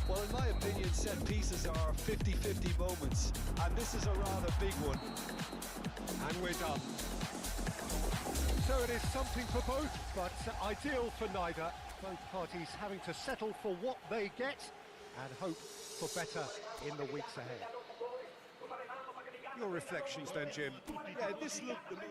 Well, in my opinion, set pieces are 50-50 moments, and this is a rather big one. And we're done. So it is something for both, but ideal for neither. Both parties having to settle for what they get and hope for better in the weeks ahead. Your reflections then, Jim? Yeah, this looked the most...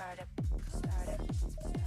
started, started, started.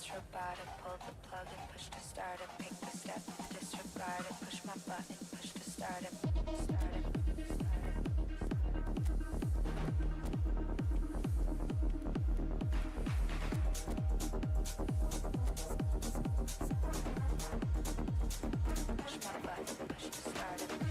Robotic, pull the plug and push to start it, pick the step, disregard it, push my button, push to start it, start it, push my button, push to start it,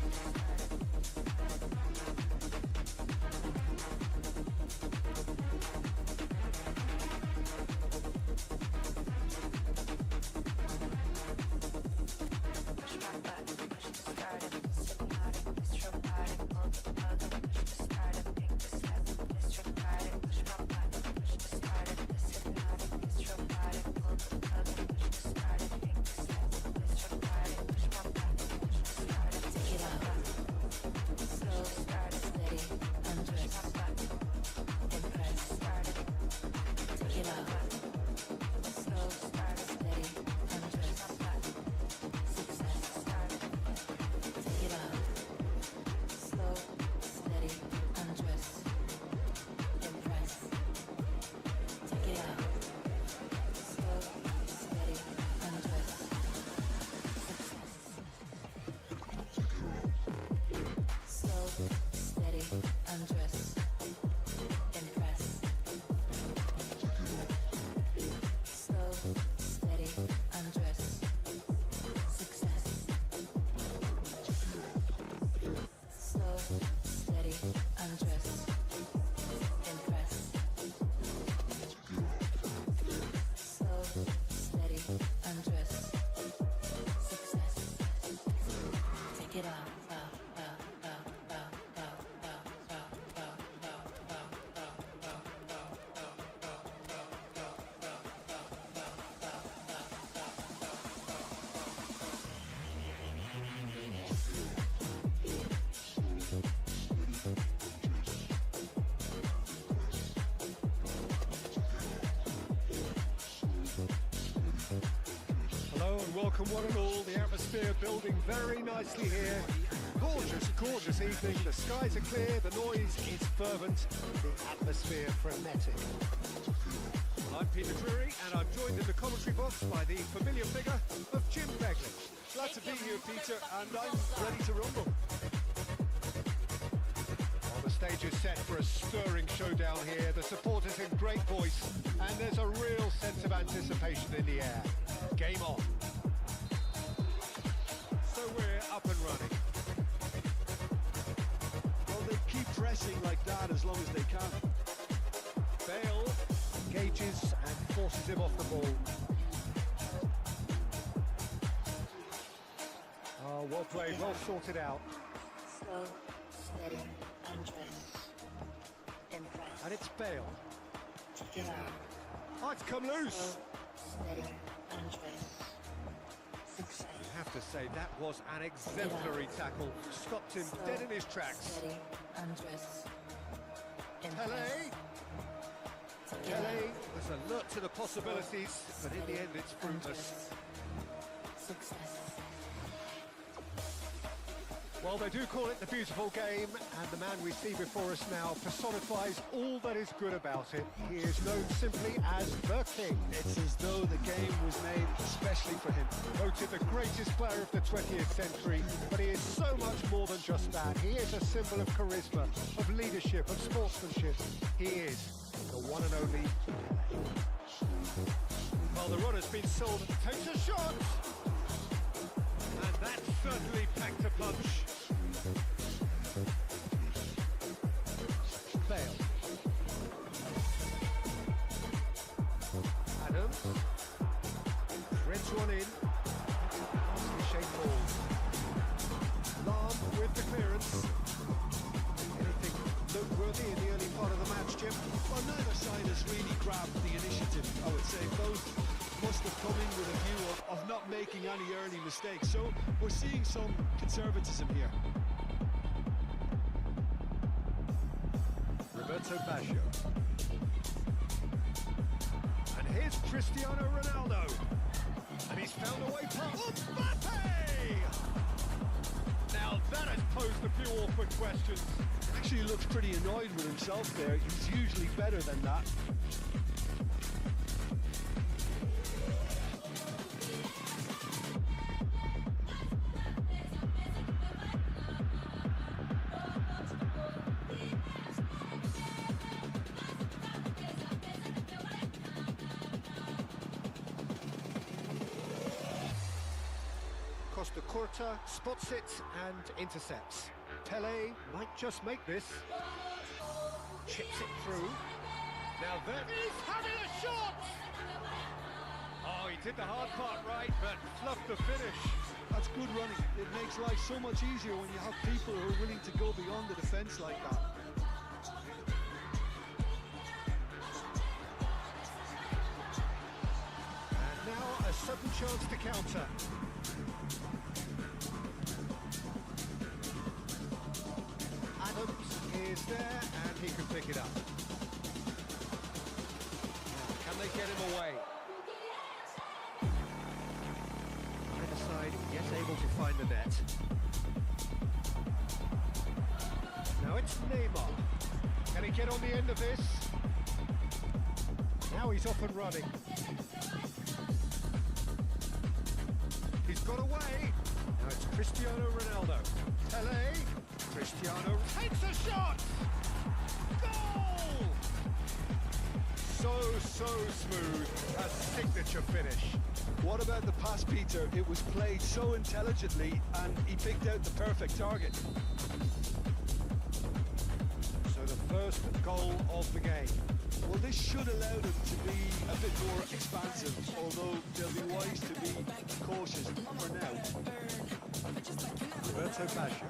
welcome one and all. The atmosphere building very nicely here. Gorgeous, gorgeous evening. The skies are clear, the noise is fervent, the atmosphere frenetic. I'm Dmitriy, and I'm joined in the commentary box by the familiar figure of Jim Begley. Glad to be here, Peter, and I'm ready to rumble. Well, the stage is set for a stirring showdown here. The supporters in great voice, and there's a real sense of anticipation in the air. Game on. So we're up and running. Well, they keep pressing like that as long as they can. Bale engages and forces him off the ball. Oh, well played, well sorted out. slow, steady, undress, impress. And it's Bale. Take it out. Oh, it's come loose. Slow, steady, undress. Success. You have to to say that was an exemplary tackle. Stopped him dead in his tracks. Steady, undress. Pele. Pele was alert to the possibilities, but in the end it's fruitless. Success. Well, they do call it the beautiful game, and the man we see before us now personifies all that is good about it. He is known simply as the King. It's as though the game was made especially for him. Voted the greatest player of the 20th century, but he is so much more than just that. He is a symbol of charisma, of leadership, of sportsmanship. He is the one and only. Well, the run has been sold. Takes a shot! And that certainly packed a punch. Bale. Adams. Threads one in. Nicely shaped ball. Lam with the clearance. Anything noteworthy in the early part of the match, Jim? Well, neither side has really grabbed the initiative, I would say. Both must have come in with a view of not making any early mistakes. So we're seeing some conservatism here. Roberto Baggio. And here's Cristiano Ronaldo. And he's found a way past Mbappe! Now that has posed a few awkward questions. Actually looks pretty annoyed with himself there. He's usually better than that. Costa Curta spots it and intercepts. Pele might just make this. Chips it through. Now that is having a shot! Oh, he did the hard part right, but fluffed the finish. That's good running. It makes life so much easier when you have people who are willing to go beyond the defence like that. And now a sudden chance to counter. Adams is there and he can pick it up. Now, can they get him away? Either side yet able to find the net. Now it's Neymar. Can he get on the end of this? Now he's off and running. He's got away. Now it's Cristiano Ronaldo. Pele. Cristiano takes a shot! Goal! So smooth. A signature finish. What about the pass, Peter? It was played so intelligently and he picked out the perfect target. So the first goal of the game. Well, this should allow them to be a bit more expansive, although they'll be wise to be cautious for now. Roberto Baggio.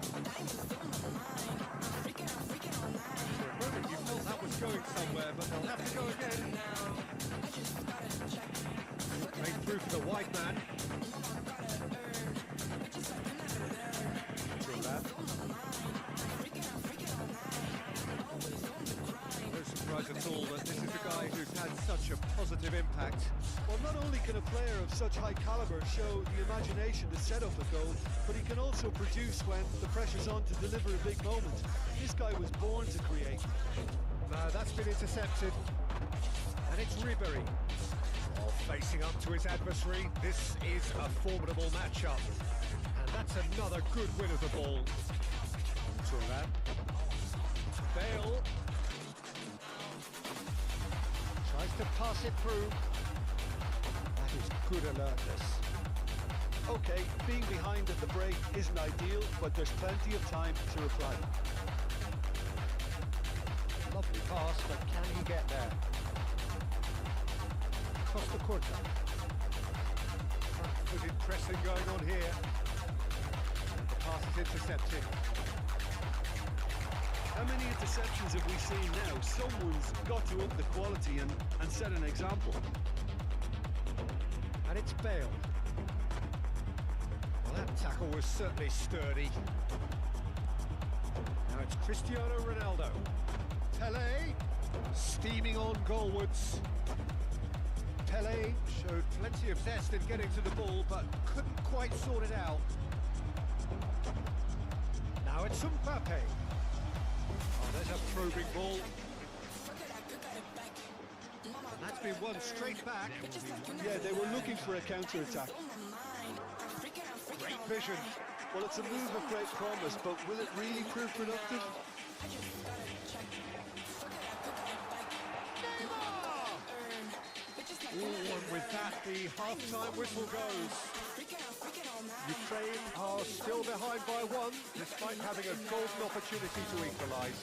For a moment you felt that was going somewhere, but they'll have to go again. Played through for the wide man. Through that. No surprise at all that this is a guy who's had such a positive impact. Well, not only can a player of such high caliber show the imagination to set up a goal, but he can also produce when the pressure's on to deliver a big moment. This guy was born to create. That's been intercepted. And it's Ribery. Oh, facing up to his adversary. This is a formidable matchup. And that's another good win of the ball. That. Bale. Tries to pass it through. That is good alertness. Okay, being behind at the break isn't ideal, but there's plenty of time to reply. Lovely pass, but can he get there? Costa Curta. Front-footed pressing going on here. The pass is intercepted. How many interceptions have we seen now? Someone's got to up the quality and set an example. And it's Bale. Well, that tackle was certainly sturdy. Now it's Cristiano Ronaldo. Pele, steaming on goalwards. Pele showed plenty of zest in getting to the ball, but couldn't quite sort it out. Now it's Mbappe. Oh, there's a probing ball. And that's been won straight back. Yeah, they were looking for a counter-attack. Great vision. Well, it's a move of great promise, but will it really prove productive? Ooh, and with that, the half-time whistle goes. Ukraine are still behind by one, despite having a golden opportunity to equalise.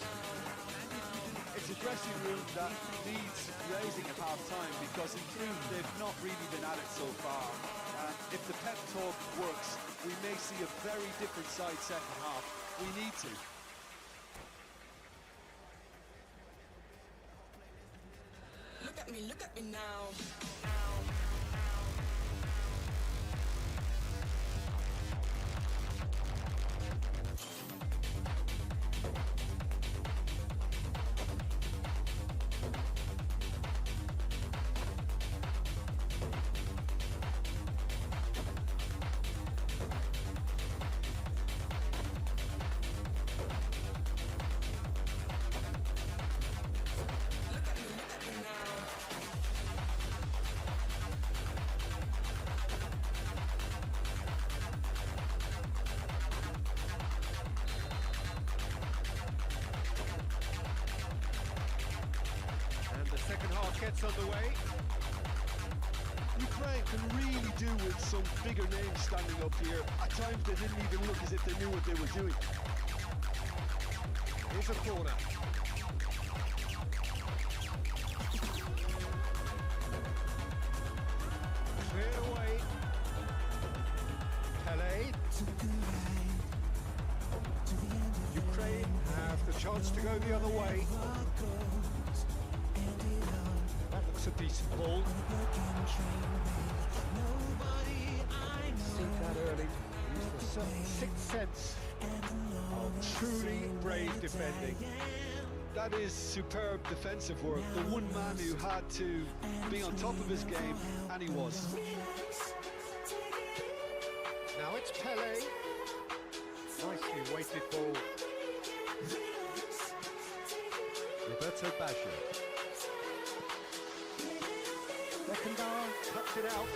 It's a dressing room that needs raising at half-time because in truth they've not really been at it so far. If the pep talk works, we may see a very different side second half. We need to. Look at me now. Gets underway. Ukraine can really do with some bigger names standing up here. At times they didn't even look as if they knew what they were doing. Here's a corner. Cleared away. Pele. Ukraine have the chance to go the other way. A decent ball. Seen that early. Used a certain sixth sense of truly brave defending. That is superb defensive work. The one man who had to be on top of his game, and he was. Now it's Pele. Nicely weighted ball. Roberto Baggio. Beckenbauer cuts it out,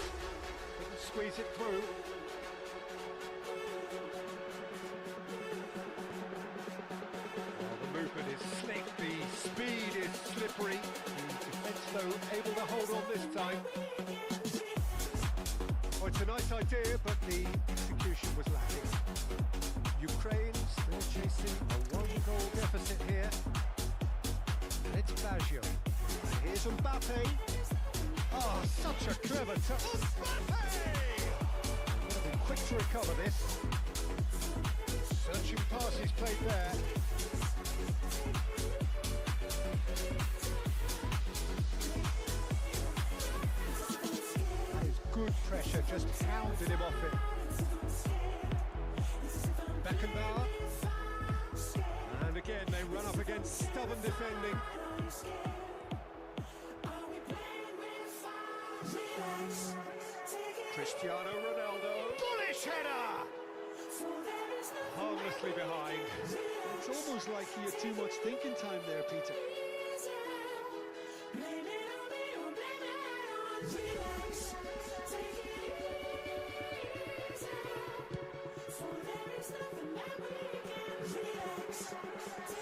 didn't squeeze it through. Well, the movement is slick, the speed is slippery. The defence, though, able to hold on this time. Oh, it's a nice idea, but the execution was lacking. Ukraine still chasing a one-goal deficit here. And it's Baggio. And here's Mbappe. Oh, such a clever touch. Mbappe! Would have been quick to recover this. Searching passes played there. That is good pressure, just hounded him off it. Beckenbauer. And again, they run up against stubborn defending. Cristiano Ronaldo, bullish header! Harmlessly behind. It's almost like he had too much thinking time there, Peter.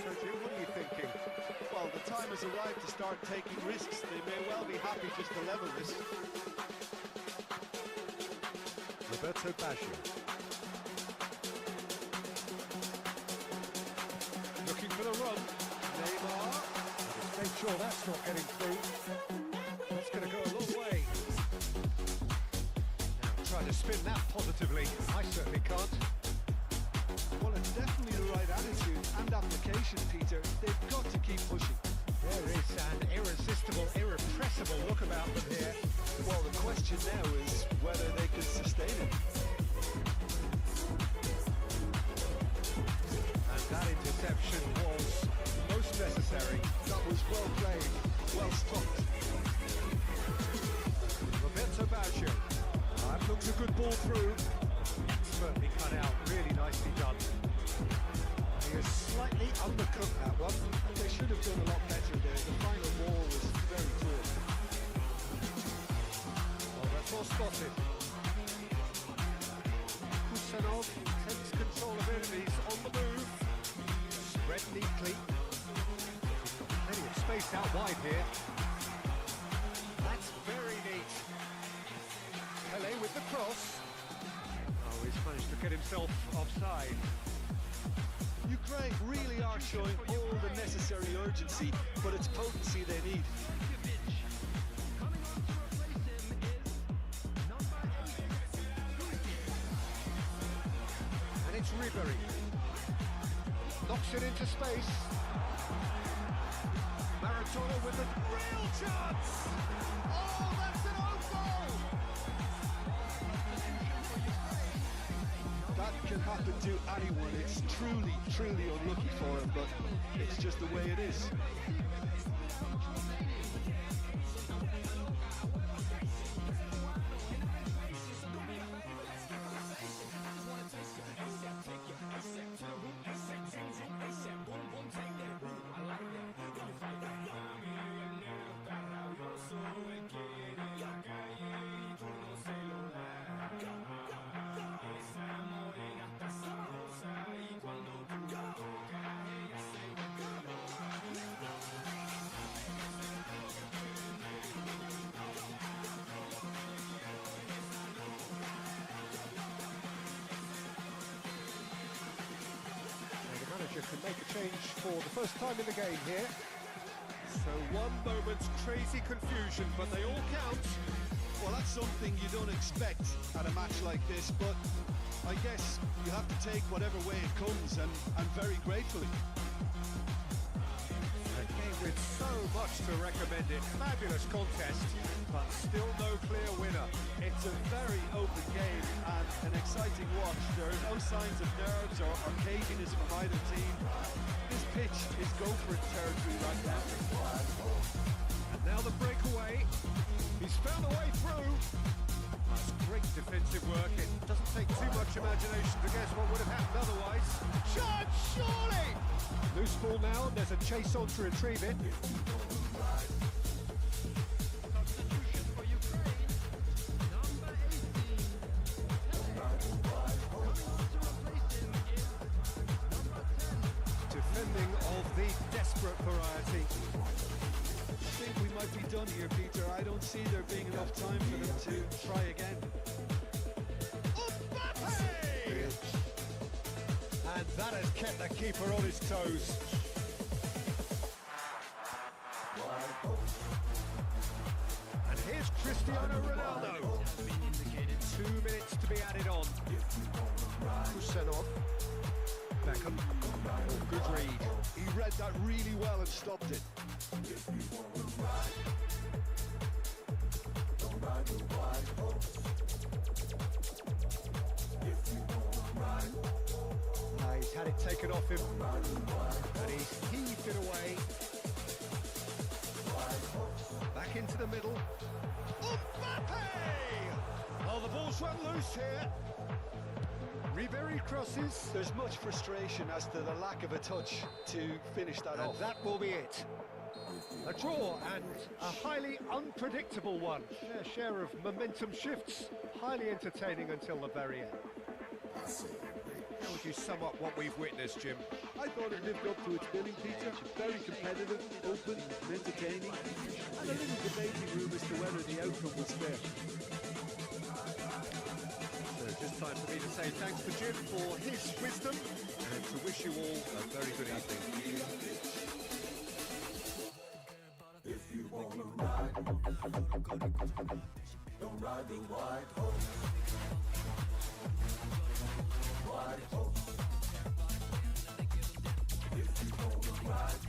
Sergio, what are you thinking? Well, the time has arrived to start taking risks. They may well be happy just to level this. Roberto Baggio. Looking for the run. Neymar. Just make sure that's not getting through. That's going to go a long way. Now trying to spin that positively. I certainly can't. Well, it's definitely the right attitude and application, Peter. They've got to keep pushing. There is an irresistible, irrepressible look about them here. Well, the question now is whether they can sustain it. reaction was most necessary. That was well played, well stopped. Roberto Baggio. That looks a good ball through. Certainly cut out, really nicely done. He has slightly undercooked that one. They should have done a lot better there. The final ball was very poor. Well, that's all spotted. Kusanov takes control of enemies on the move. Spread neatly. Plenty of space out wide here. That's very neat. Pele with the cross. Oh, he's managed to get himself offside. Ukraine really are showing all the necessary urgency, but it's potency they need. Coming on to replace him is number 8. And it's Ribery. Knocks it into space. Maradona with a real chance! Oh, that's an own goal! That can happen to anyone. It's truly, truly unlucky for him, but it's just the way it is. Can make a change for the first time in the game here. So one moment's crazy confusion, but they all count. Well, that's something you don't expect at a match like this, but I guess you have to take whatever way it comes, and very gratefully. A game with so much to recommend it. Fabulous contest, but still no clear winner. It's a very open game and an exciting watch. There are no signs of nerves or caginess from either team. This pitch is go-for-it territory right now. And now the breakaway. He's found a way through. That's great defensive work. It doesn't take too much imagination to guess what would have happened otherwise. Shot, surely! Loose ball now, and there's a chase on to retrieve it. Substitution for Ukraine, number 18. Coming on to replace him is number 10. Defending of the desperate variety. I think we might be done here, Peter. I don't see there being enough time for them to try again. And that has kept the keeper on his toes. And here's Cristiano Ronaldo. 2 minutes to be added on. Kusanov. Beckham. Oh, good read. He read that really well and stopped it. He's had it taken off him, and he's heaved it away. Back into the middle. Mbappe! Oh, the ball's run loose here. Ribery crosses. There's much frustration as to the lack of a touch to finish that And off. that will be it. A draw and a highly unpredictable one. Their share of momentum shifts. Highly entertaining until the very end. How would you sum up what we've witnessed, Jim? I thought it lived up to its billing, Peter. Very competitive, open, and entertaining. And a little debating room as to whether the outcome was fair. So just time for me to say thanks to Jim for his wisdom and to wish you all a very good evening. If you wanna ride, don't ride the white horse. White horse. If you wanna ride,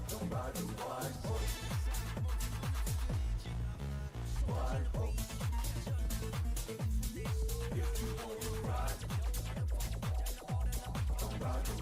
don't ride the white horse. White horse. If you wanna ride, don't ride the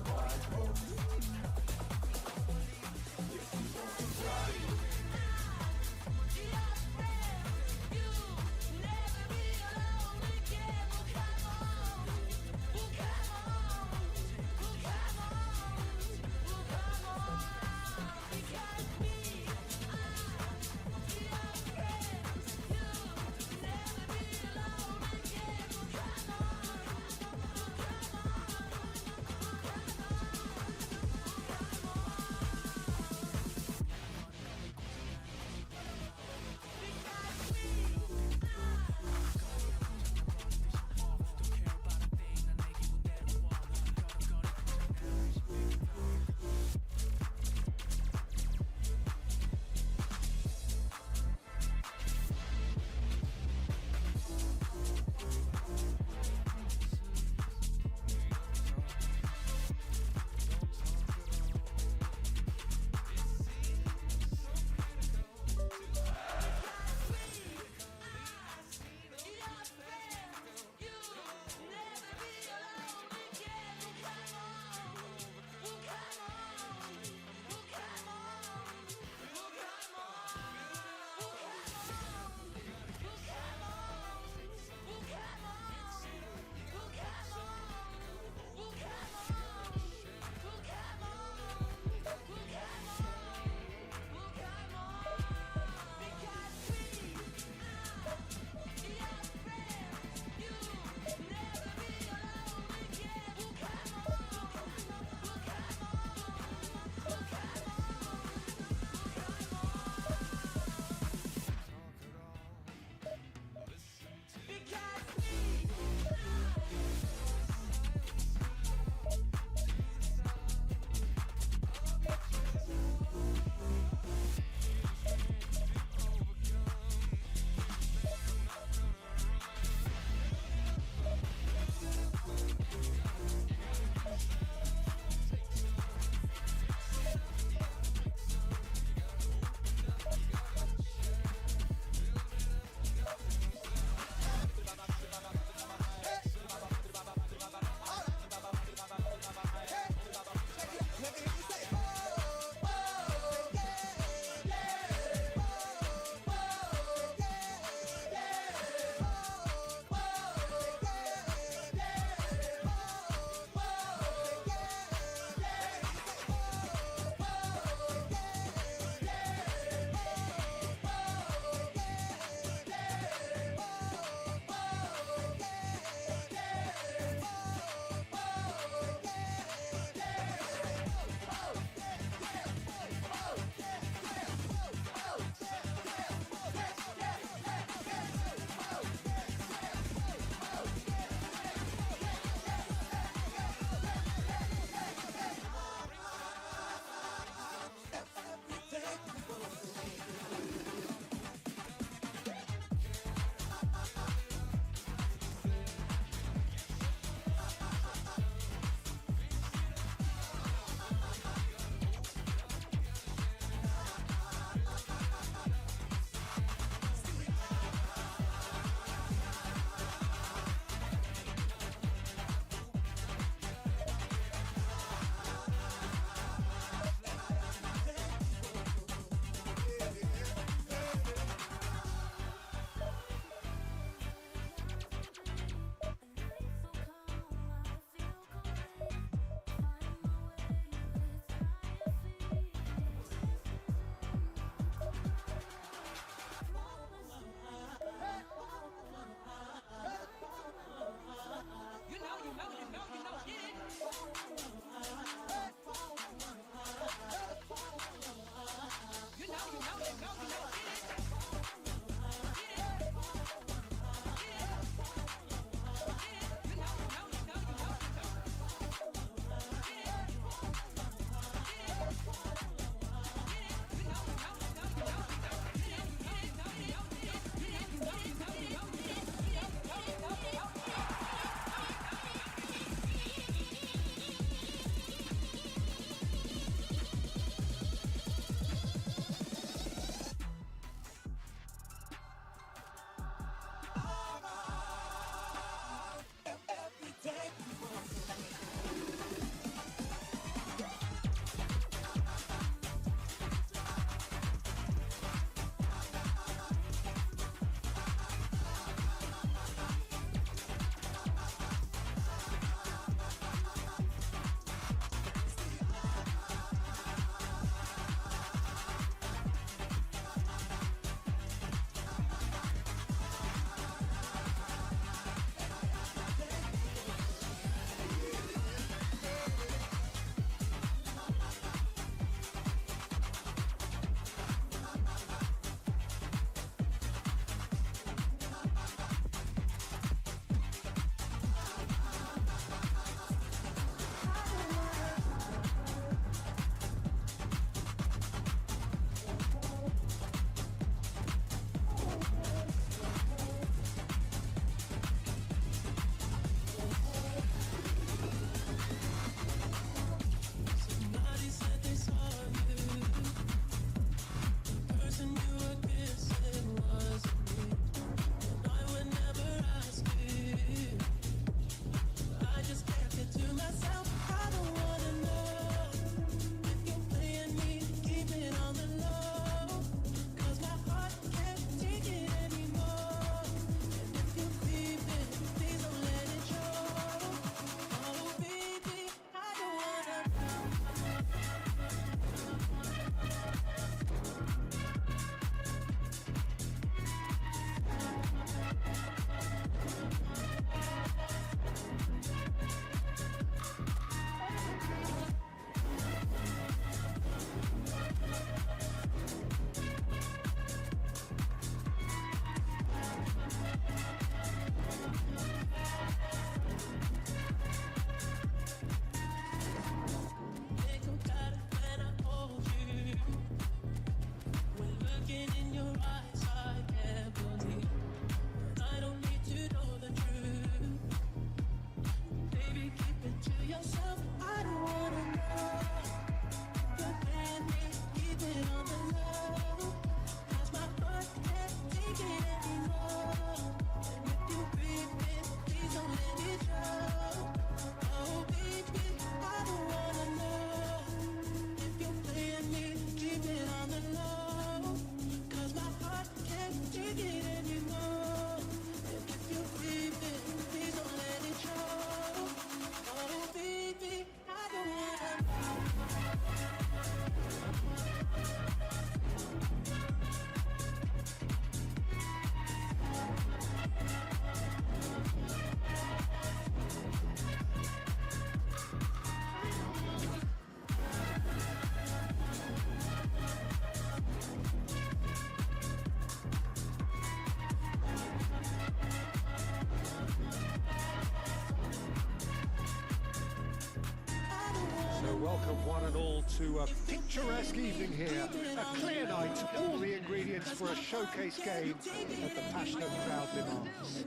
welcome one and all to a picturesque evening here. A clear night, all the ingredients for a showcase game that the passionate crowd demands.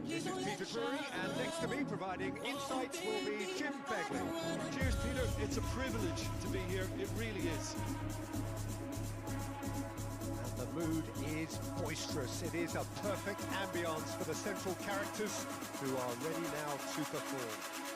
This is Peter Drury, and next to me providing insights will be Jim Begley. Cheers, Peter. It's a privilege to be here. It really is. And the mood is boisterous. It is a perfect ambience for the central characters who are ready now to perform.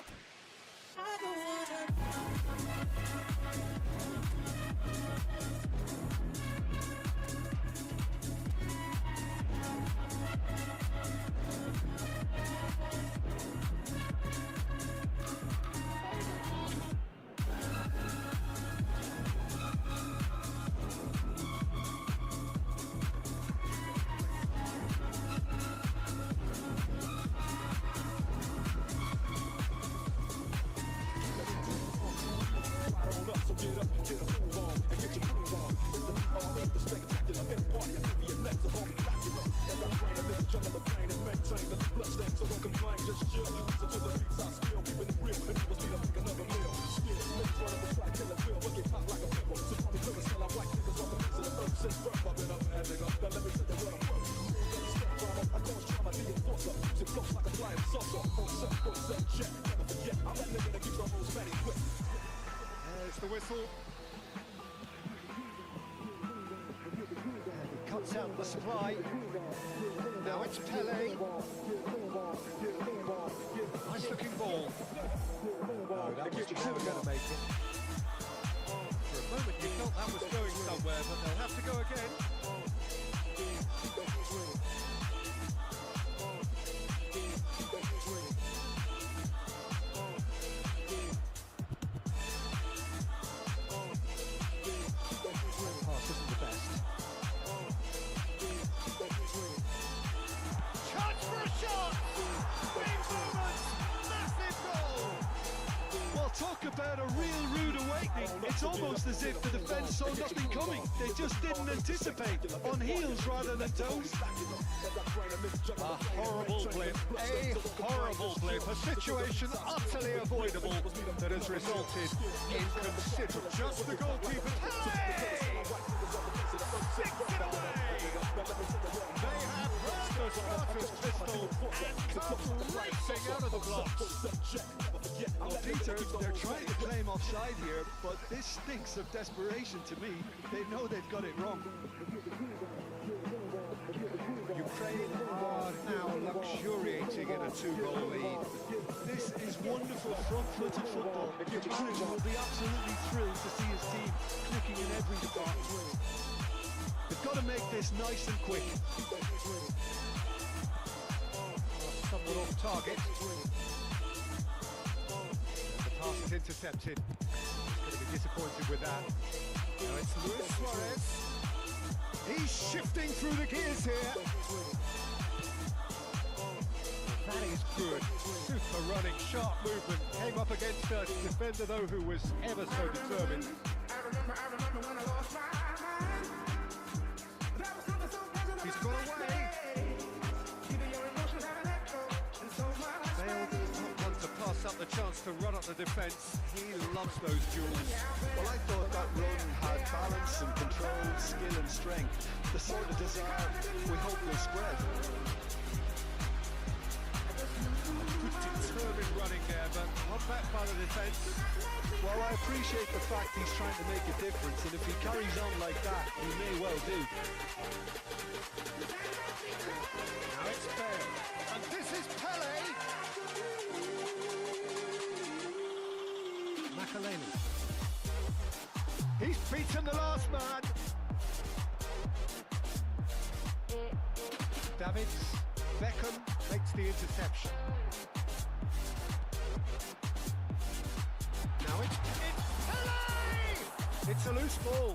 There's the whistle. And he cuts out the supply. Now it's Pele. Nice looking ball. No, that was never going to make it. For a moment you felt that was going somewhere, but they'll have to go again. Pass isn't the best. Chance for a shot! Big moment! Massive goal! Well, talk about a real rude awakening. It's almost as if the defence saw nothing coming. They just didn't anticipate. On heels rather than toes. A horrible blip, a situation utterly avoidable that has resulted in considerable. Just the goalkeeper. Hey! Six it away! They have heard the Spartans' pistol and come racing out of the blocks. Well, Peter, they're trying to claim offside here, but this stinks of desperation to me. They know they've got it wrong. Ukraine are now luxuriating in a two-goal lead. This is wonderful front-footed football. Your manager will be absolutely thrilled to see his team clicking in every department. They've got to make this nice and quick. Somewhat off target. The pass is intercepted. He's going to be disappointed with that. Now it's Luis Suarez. He's shifting through the gears here. That is good. Super running, sharp movement. Came up against a defender, though, who was ever so determined. He's got away. Failed not want to pass up the chance to run up the defence. He loves those duels. Well, I thought that run had balance and control, skill and strength. The sort of desire we hope will spread. Good determined running there, but not back by the defence. Well, I appreciate the fact he's trying to make a difference, and if he carries on like that, he may well do. Now it's Bale, and this is Pele. Makaleli. He's beaten the last man. Davids, Beckham makes the interception. Now it's Pele! It's a loose ball.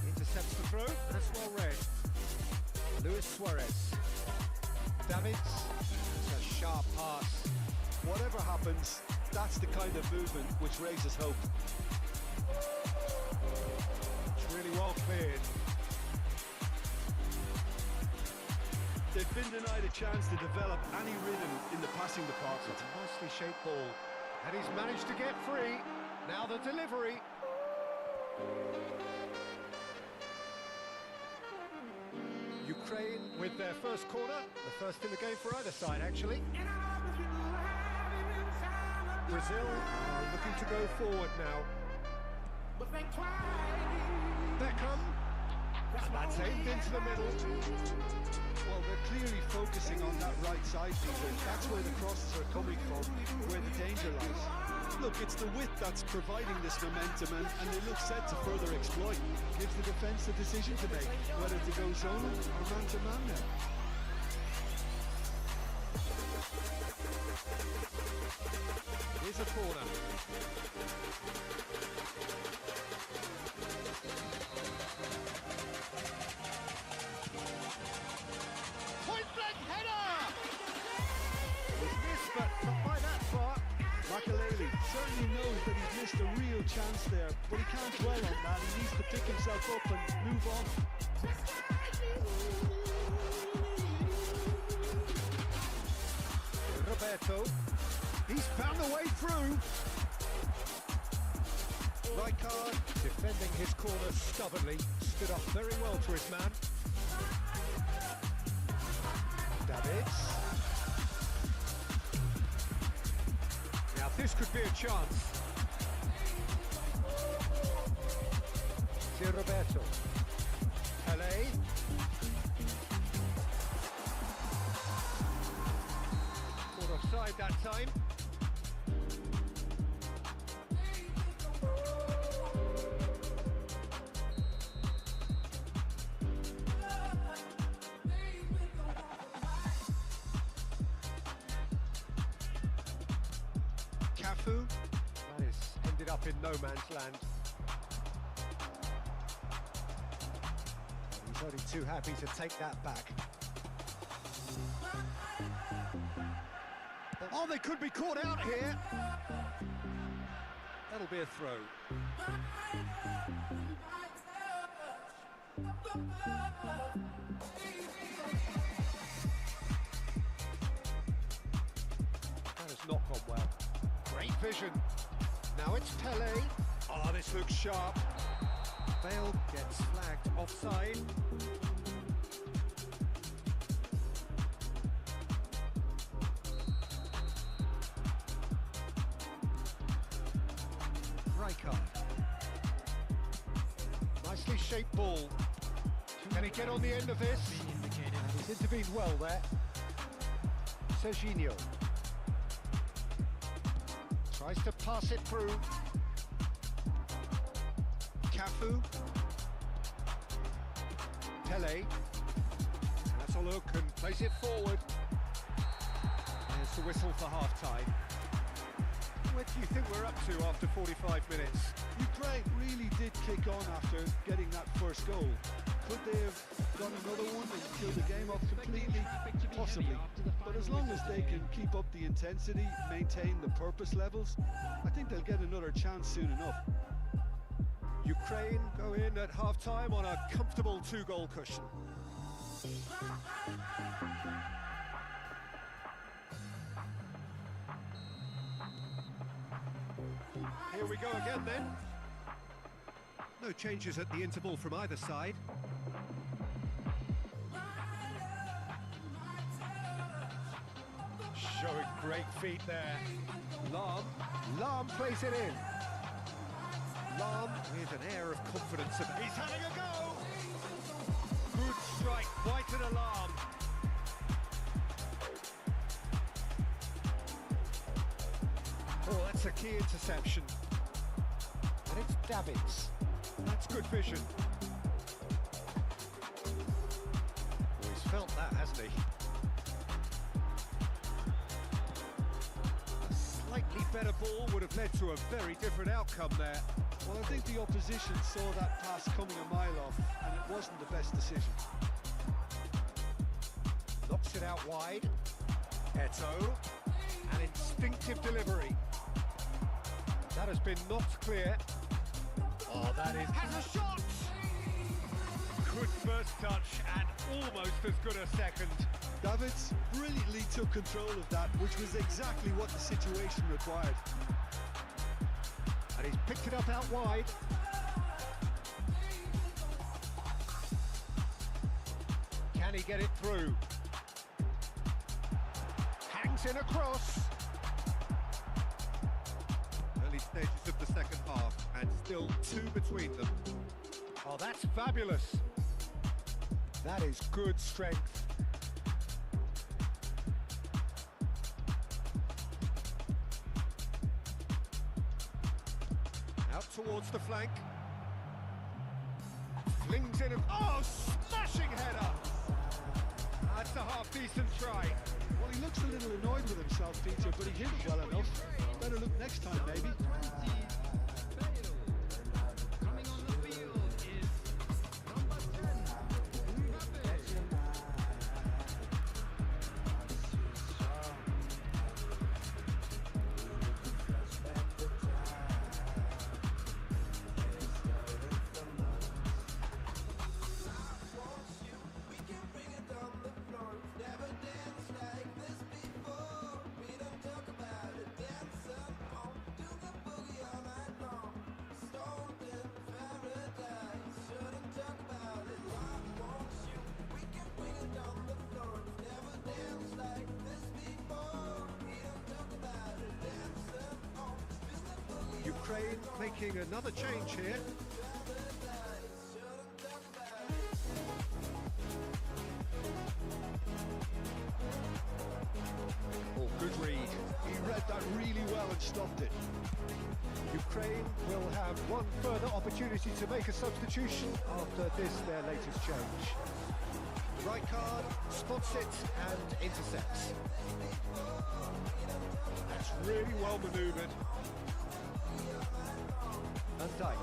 Intercepts the throw, and it's well read. Luis Suarez. Davids, it's a sharp pass. Whatever happens, that's the kind of movement which raises hope. It's really well cleared. They've been denied a chance to develop any rhythm in the passing department. It's a nicely shaped ball. And he's managed to get free. Now the delivery. Ukraine with their first corner. The first in the game for either side, actually. Brazil are looking to go forward now. Beckham. And that's aimed into the middle. Well, they're clearly focusing on that right side, Peter. That's where the crosses are coming from, where the danger lies. Look, it's the width that's providing this momentum, and they look set to further exploit. Gives the defence a decision to make, whether to go zone or man-to-man now. Here's a corner. Point-blank header! He's missed, but not by that far. Makaleli certainly knows that he's missed a real chance there, but he can't dwell on that. He needs to pick himself up and move on. Roberto. He's found a way through. Rijkaard defending his corner stubbornly. Stood up very well to his man. Davids. Now this could be a chance. Here's Roberto. Pelé. Caught offside that time. Cafu. That is ended up in no man's land. He's only too happy to take that back. Oh, they could be caught out here. That'll be a throw. That has not gone well. Great vision. Now it's Pelé. Oh, this looks sharp. Bale gets flagged offside. Rijkaard. Nicely shaped ball. Can he get on the end of this? And he's intervened well there. Serginho. Tries to pass it through. Cafu. Pelé. Has a look and plays it forward. There's the whistle for half-time. What do you think we're up to after 45 minutes? Ukraine really did kick on after getting that first goal. Could they have done another one and killed the game off completely? Possibly. But as long as they can keep up the intensity, maintain the purpose levels, I think they'll get another chance soon enough. Ukraine go in at half-time on a comfortable 2-goal cushion. Here we go again then. No changes at the interval from either side. Showing great feet there. Lahm plays it in. Lahm with an air of confidence. He's having a go! Good strike, quite an alarm. Oh, that's a key interception. And it's Davids. That's good vision. Oh, he's felt that, hasn't he? A slightly better ball would have led to a very different outcome there. Well, I think the opposition saw that pass coming a mile off, and it wasn't the best decision. Knocks it out wide. Eto'o. An instinctive delivery. That has been knocked clear. Oh, that is... Has a shot! good first touch and almost as good a second. Davids brilliantly took control of that, which was exactly what the situation required. And he's picked it up out wide. Can he get it through? Hangs in across. Early stages of the second half, and still two between them. Oh, that's fabulous. That is good strength. Out towards the flank. Flings in a... Oh, smashing header! That's a half-decent try. Well, he looks a little annoyed with himself, Peter, but he hit it well enough. Better look next time, maybe. Coming on the field is number 10, Ukraine making another change here. Oh, good read. He read that really well and stopped it. Ukraine will have one further opportunity to make a substitution after this, their latest change. Right card, spots it and intercepts. That's really well manoeuvred. Van Dijk.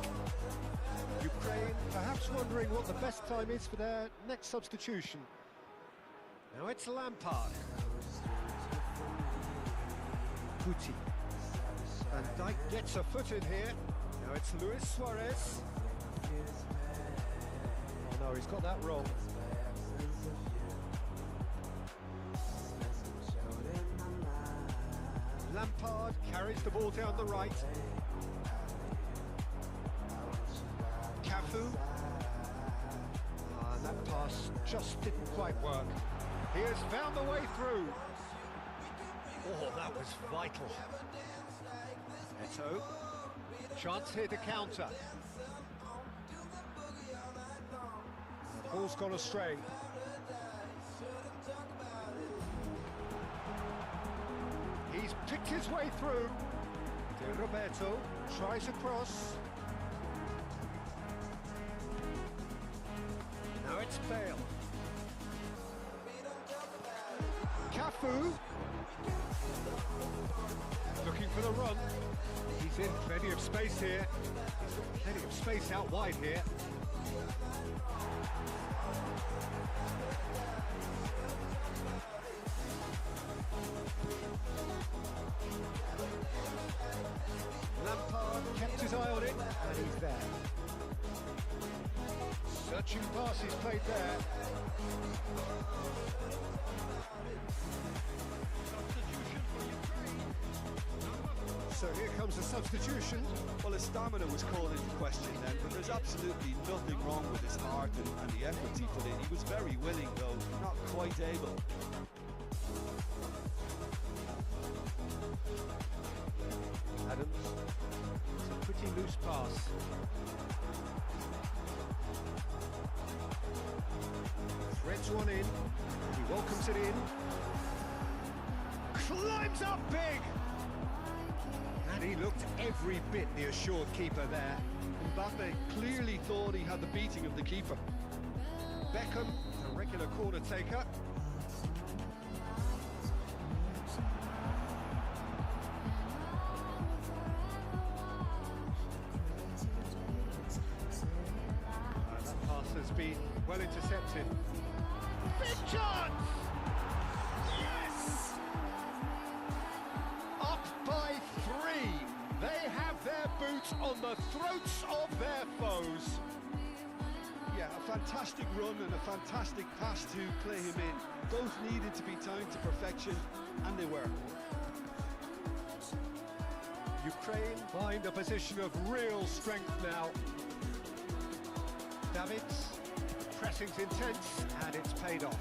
Ukraine perhaps wondering what the best time is for their next substitution. Now it's Lampard. Guti. Van Dijk gets a foot in here. Now it's Luis Suarez. Oh no, he's got that wrong. Lampard carries the ball down the right. Cafu. That pass just didn't quite work. He has found the way through. Oh, that was vital. Eto. Chance here to counter. The ball's gone astray. He's picked his way through. De Roberto tries a cross. Now it's Bale. Cafu. Looking for the run. He's in plenty of space here. He's got plenty of space out wide here. Lampard kept his eye on it, and he's there. Searching pass he's played there. So here comes the substitution. Well, his stamina was called into question then, but there's absolutely nothing wrong with his heart and the efforts he put in. He was very willing, though, not quite able. Adams, it's a pretty loose pass. Threads one in, he welcomes it in. Climbs up big! And he looked every bit the assured keeper there. Mbappe clearly thought he had the beating of the keeper. Beckham, a regular corner taker. That pass has been well intercepted. Big chance! Yes! Up by 3. They have their boots on the throats of their foes. Yeah, Yeah, a fantastic run and a fantastic pass to play him in. Both needed to be timed to perfection, and they were. Ukraine find a position of real strength now. Davids, pressing's intense, and it's paid off.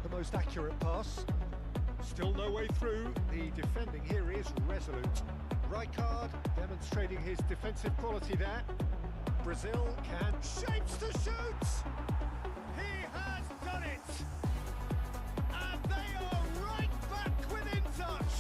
The most accurate pass. Still no way through. The defending here is resolute. Rijkaard demonstrating his defensive quality there. Brazil can shapes to shoot. He has done it. And they are right back within touch.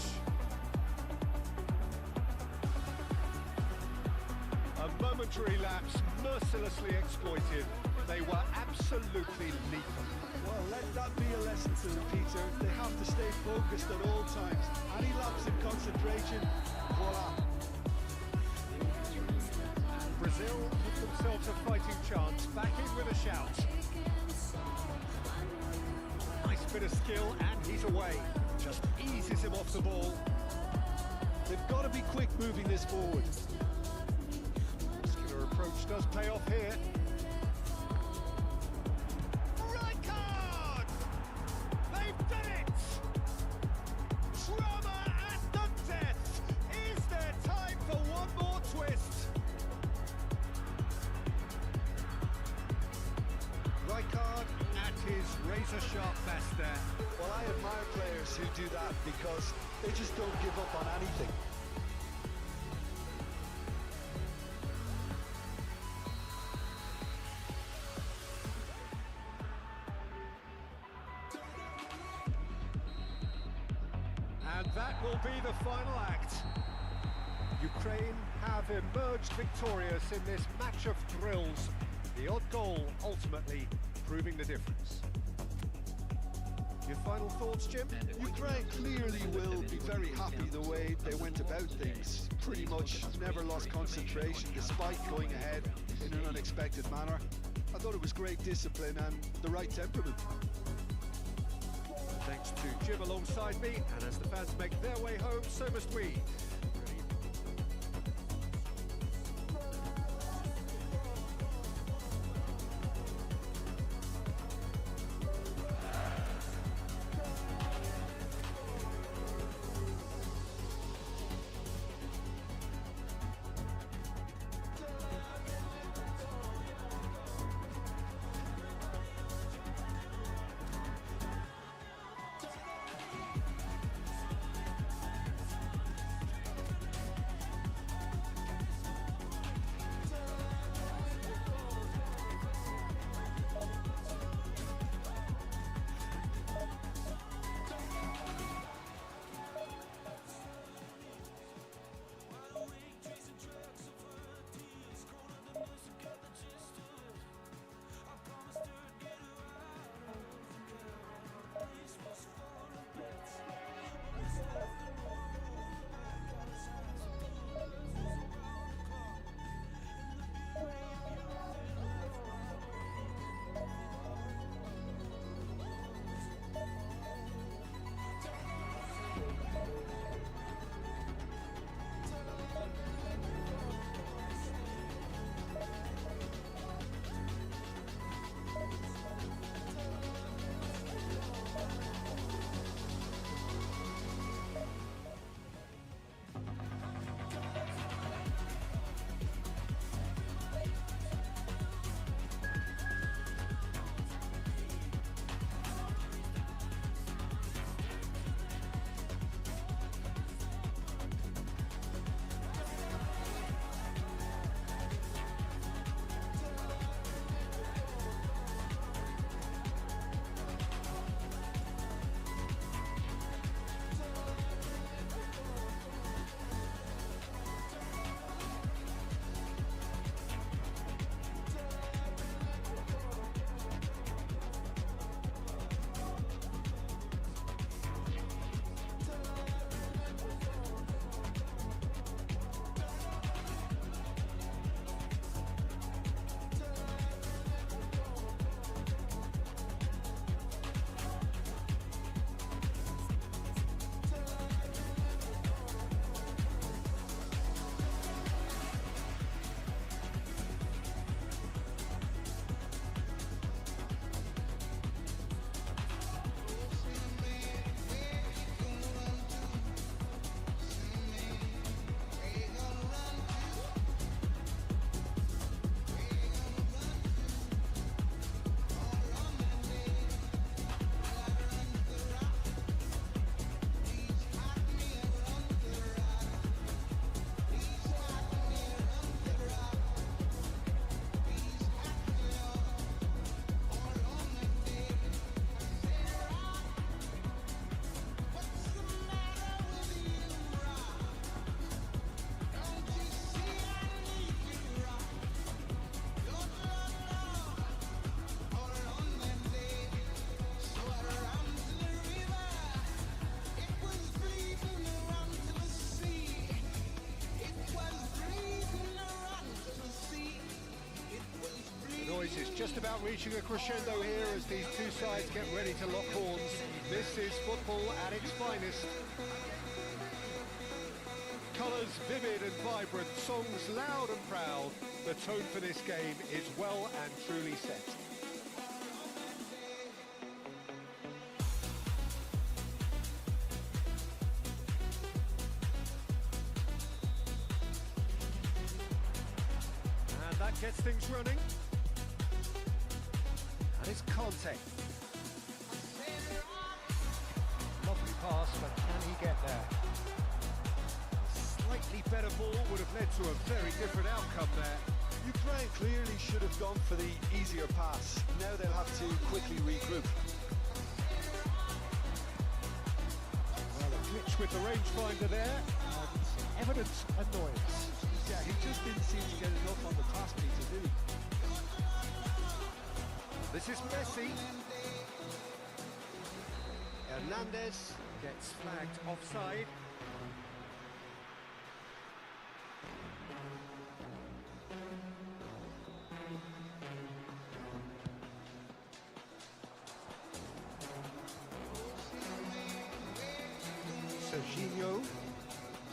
A momentary lapse mercilessly exploited. They were absolutely lethal. Well, let that be a lesson to them, Peter. They have to stay focused at all times. Any lapse in concentration, voila. Brazil give themselves a fighting chance, back in with a shout. Nice bit of skill, and he's away. Just eases him off the ball. They've got to be quick moving this forward. Muscular approach does pay off here. Rijkaard! They've done it! Drama at the death! Is there time for one more twist? Rijkaard at his razor-sharp best there. Well, I admire players who do that because they just don't give up on anything. And that will be the final act. Ukraine have emerged victorious in this match of thrills. The odd goal ultimately proving the difference. Your final thoughts, Jim? Ukraine clearly will be very happy the way they went about things. Pretty much never lost concentration despite going ahead in an unexpected manner. I thought it was great discipline and the right temperament. Thanks to Jim alongside me, and as the fans make their way home, so must we. just about reaching a crescendo here as these two sides get ready to lock horns. This is football at its finest. Colours vivid and vibrant, songs loud and proud. The tone for this game is well and truly set. And that gets things running. And it's Conte. Lovely pass, but can he get there? Slightly better ball would have led to a very different outcome there. Ukraine clearly should have gone for the easier pass. Now they'll have to quickly regroup. Well, a glitch with the rangefinder there. Evident annoyance. Yeah, he just didn't seem to get enough on the pass, Peter, did he? This is Messi. Hernandez gets flagged offside.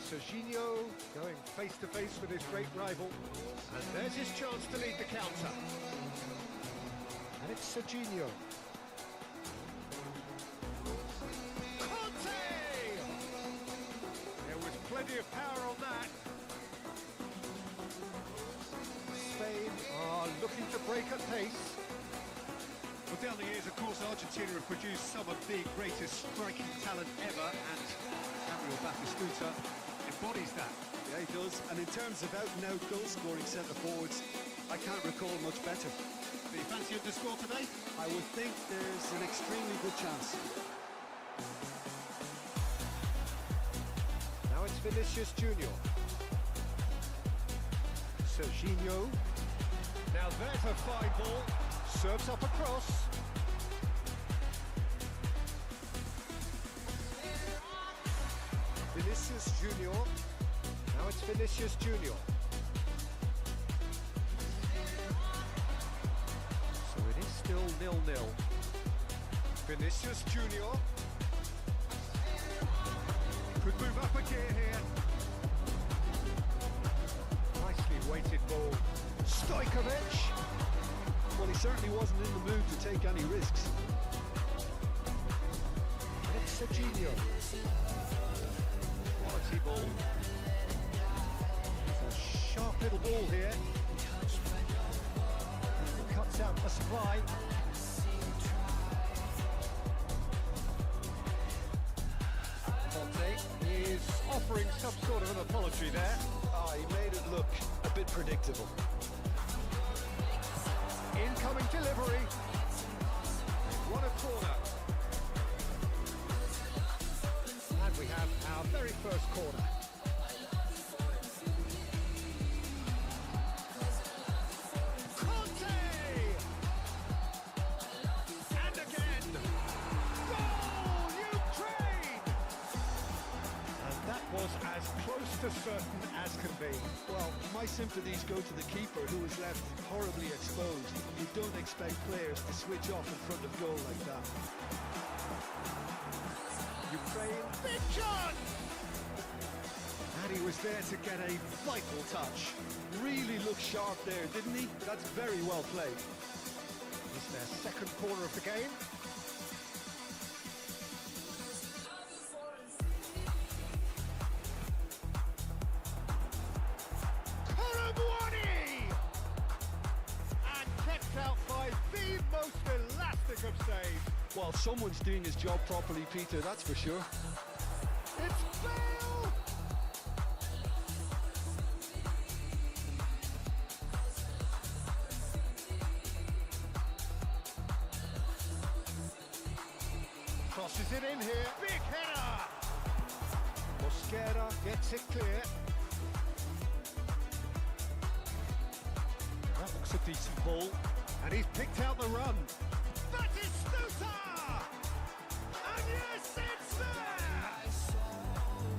Serginho going face to face with his great rival, and there's his chance to lead the counter. And it's Serginho. Conte! There was plenty of power on that. Spain are looking to break at pace. Well, down the years, of course, Argentina have produced some of the greatest striking talent ever, and Gabriel Batistuta embodies that. Yeah, he does. And in terms of out-and-out goal-scoring centre-forwards, I can't recall much better. Do you fancy him to score today? I would think there's an extremely good chance. Now it's Vinicius Junior. Serginho. Now there's a fine ball. Serves up across. Vinicius Junior. Now it's Vinicius Junior. So it is still 0-0. Vinicius Junior. Could move up a gear here. Nicely weighted ball. Stojkovic. Well, he certainly wasn't in the mood to take any risks. It's Serginho. Quality ball. It's a sharp little ball here. Cuts out the supply. Conte is offering some sort of an apology there. Ah, he made it look a bit predictable. Incoming delivery. What a corner. And we have our very first corner. Conte! And again. Goal, Ukraine! And that was as close to certain as can be. Well, my sympathies go to the keeper, who was left horribly exposed. You don't expect players to switch off in front of goal like that. Ukraine, big shot! And he was there to get a vital touch. Really looked sharp there, didn't he? That's very well played. It's their second corner of the game. Well, someone's doing his job properly, Peter, that's for sure. It's Bale! Crosses it in here. Big header! Mosquera gets it clear. That looks a decent ball. And he's picked out the run. That is Stuta! And yes, it's there!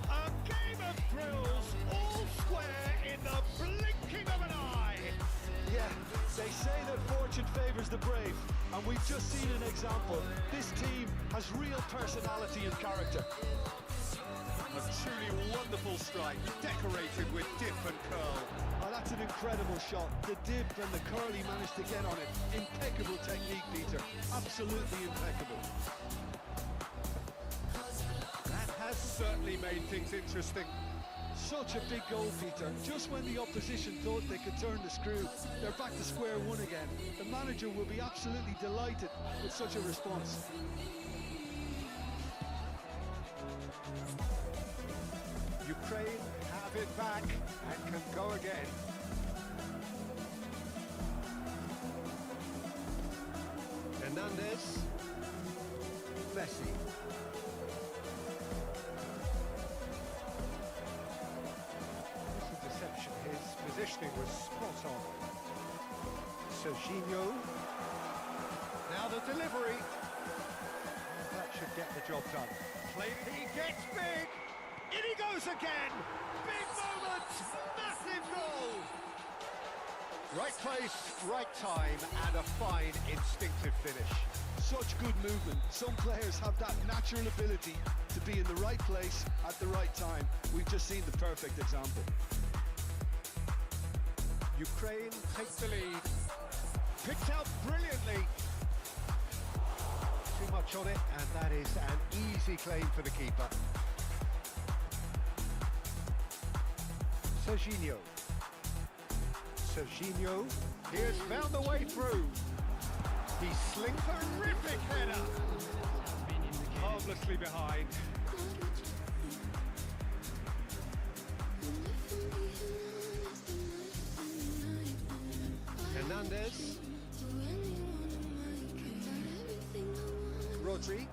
A game of thrills, all square in the blinking of an eye. Yeah, they say that fortune favours the brave, and we've just seen an example. This team has real personality and character. A truly wonderful strike, decorated with dip and curl. Oh, that's an incredible shot. The dip and the curl he managed to get on it. Impeccable technique, Peter. Absolutely impeccable. That has certainly made things interesting. Such a big goal, Peter. Just when the opposition thought they could turn the screw, they're back to square one again. The manager will be absolutely delighted with such a response. Ukraine have it back and can go again. Hernandez, Messi. This is deception. His positioning was spot on. Serginho. Now the delivery. That should get the job done. Played, he gets big. In he goes again! Big moment! Massive goal! Right place, right time, and a fine instinctive finish. Such good movement. Some players have that natural ability to be in the right place at the right time. We've just seen the perfect example. Ukraine takes the lead. Picked out brilliantly. Too much on it, and that is an easy claim for the keeper. Serginho. Serginho, he has found the way through. He slings a terrific header. Harmlessly behind. Hernandez. Rodri.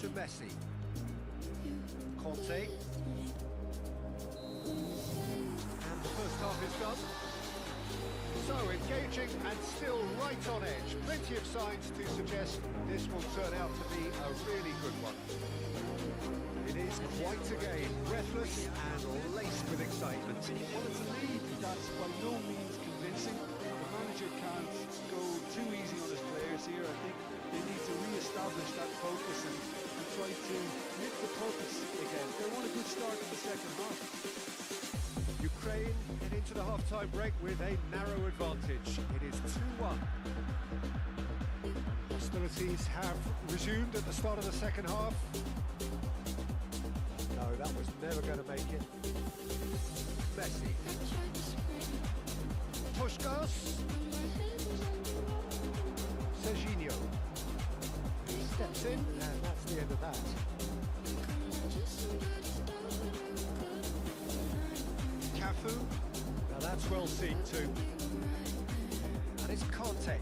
To Messi. Conte. And the first half is done. So engaging and still right on edge. Plenty of signs to suggest this will turn out to be a really good one. It is quite a game, breathless and laced with excitement. Well, it's a lead that's by no means convincing. The manager can't go too easy on his players here. I think they need to re-establish that focus and try to lift the purpose again. They're on a good start in the second half. Ukraine head into the half-time break with a narrow advantage. It is 2-1. Hostilities have resumed at the start of the second half. No, that was never going to make it. Messi. Puskás. Serginho. Steps in, and that's the end of that. Cafu. Now that's well seen too. And it's Conte.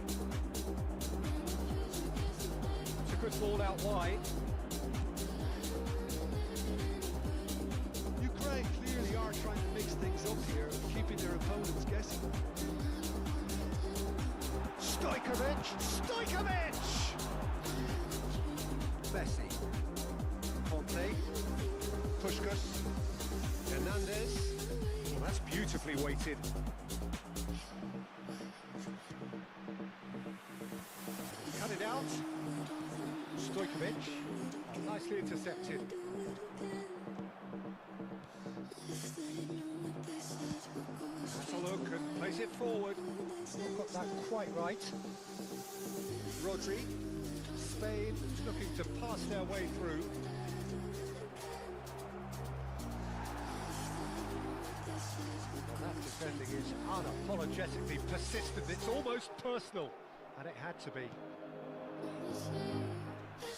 It's a good ball out wide. Ukraine clearly are trying to mix things up here, keeping their opponents guessing. Stojkovic! Messi. Conte. Puskás. Hernandez. Well, that's beautifully weighted. Cut it out. Stojkovic. Nicely intercepted. That's a look and plays it forward. Not got that quite right. Rodri. Spain looking to pass their way through. That defending is unapologetically persistent. It's almost personal, and it had to be.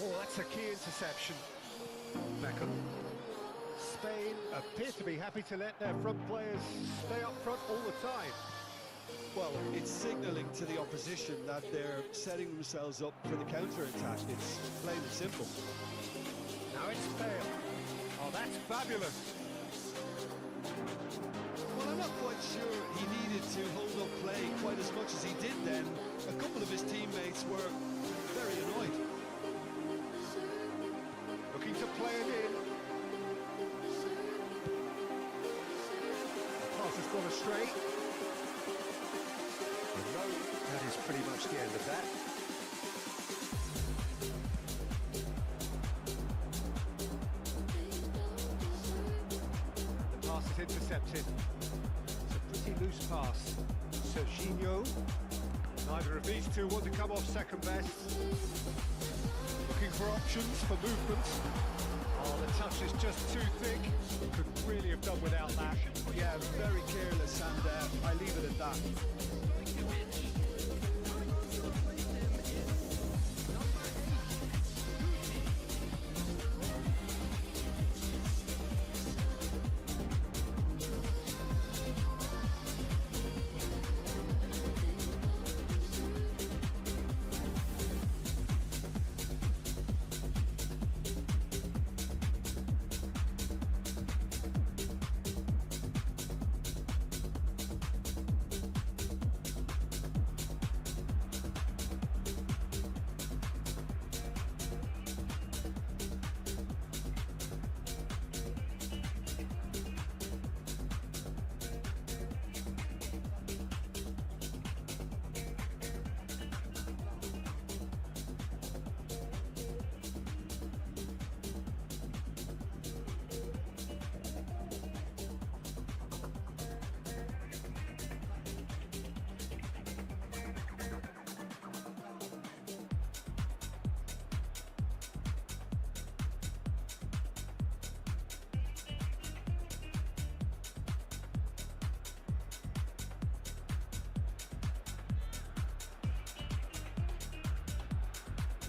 Oh, that's a key interception. Beckham. Spain appear to be happy to let their front players stay up front all the time. Well, it's signalling to the opposition that they're setting themselves up for the counter-attack. It's plain and simple. Now it's Bale. Oh, that's fabulous. Well, I'm not quite sure he needed to hold up play quite as much as he did then. A couple of his teammates were very annoyed. Looking to play it in. The pass has gone astray. end of that. The pass is intercepted. It's a pretty loose pass. Serginho. Neither of these two want to come off second best. Looking for options for movement. Oh, the touch is just too thick. Could really have done without that. Yeah, very careless, and I leave it at that.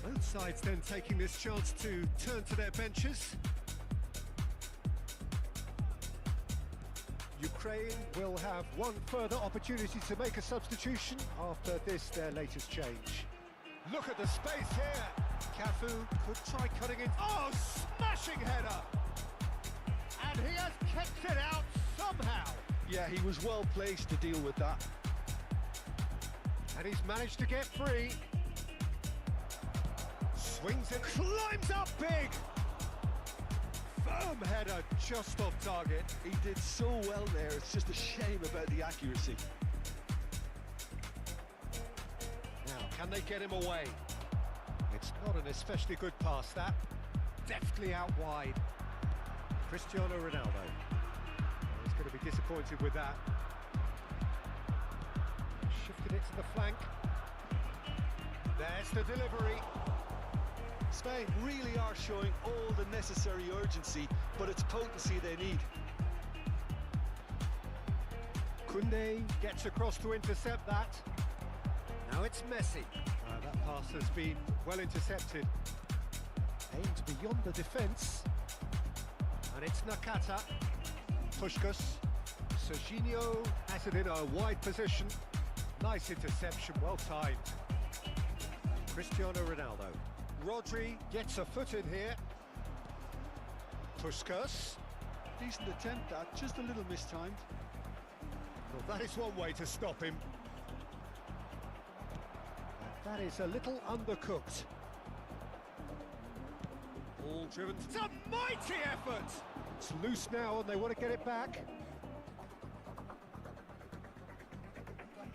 Both sides then taking this chance to turn to their benches. Ukraine will have one further opportunity to make a substitution after this, their latest change. Look at the space here. Cafu could try cutting in. Oh, smashing header! And he has kept it out somehow. Yeah, he was well placed to deal with that. And he's managed to get free. Swings it, climbs up big. Firm header just off target. He did so well there, it's just a shame about the accuracy. Now, can they get him away? It's not an especially good pass, that. Deftly out wide. Cristiano Ronaldo. He's going to be disappointed with that. Shifted it to the flank. There's the delivery. Spain really are showing all the necessary urgency, but it's potency they need. Koundé gets across to intercept that. Now it's Messi. That pass has been well intercepted. Aimed beyond the defence. And it's Nakata. Puskás. Serginho has it in a wide position. Nice interception, well timed. Cristiano Ronaldo. Rodri gets a foot in here. Puskás. Decent attempt, that, just a little mistimed. Well, that is one way to stop him. That is a little undercooked. Ball driven. It's a mighty effort! It's loose now and they want to get it back.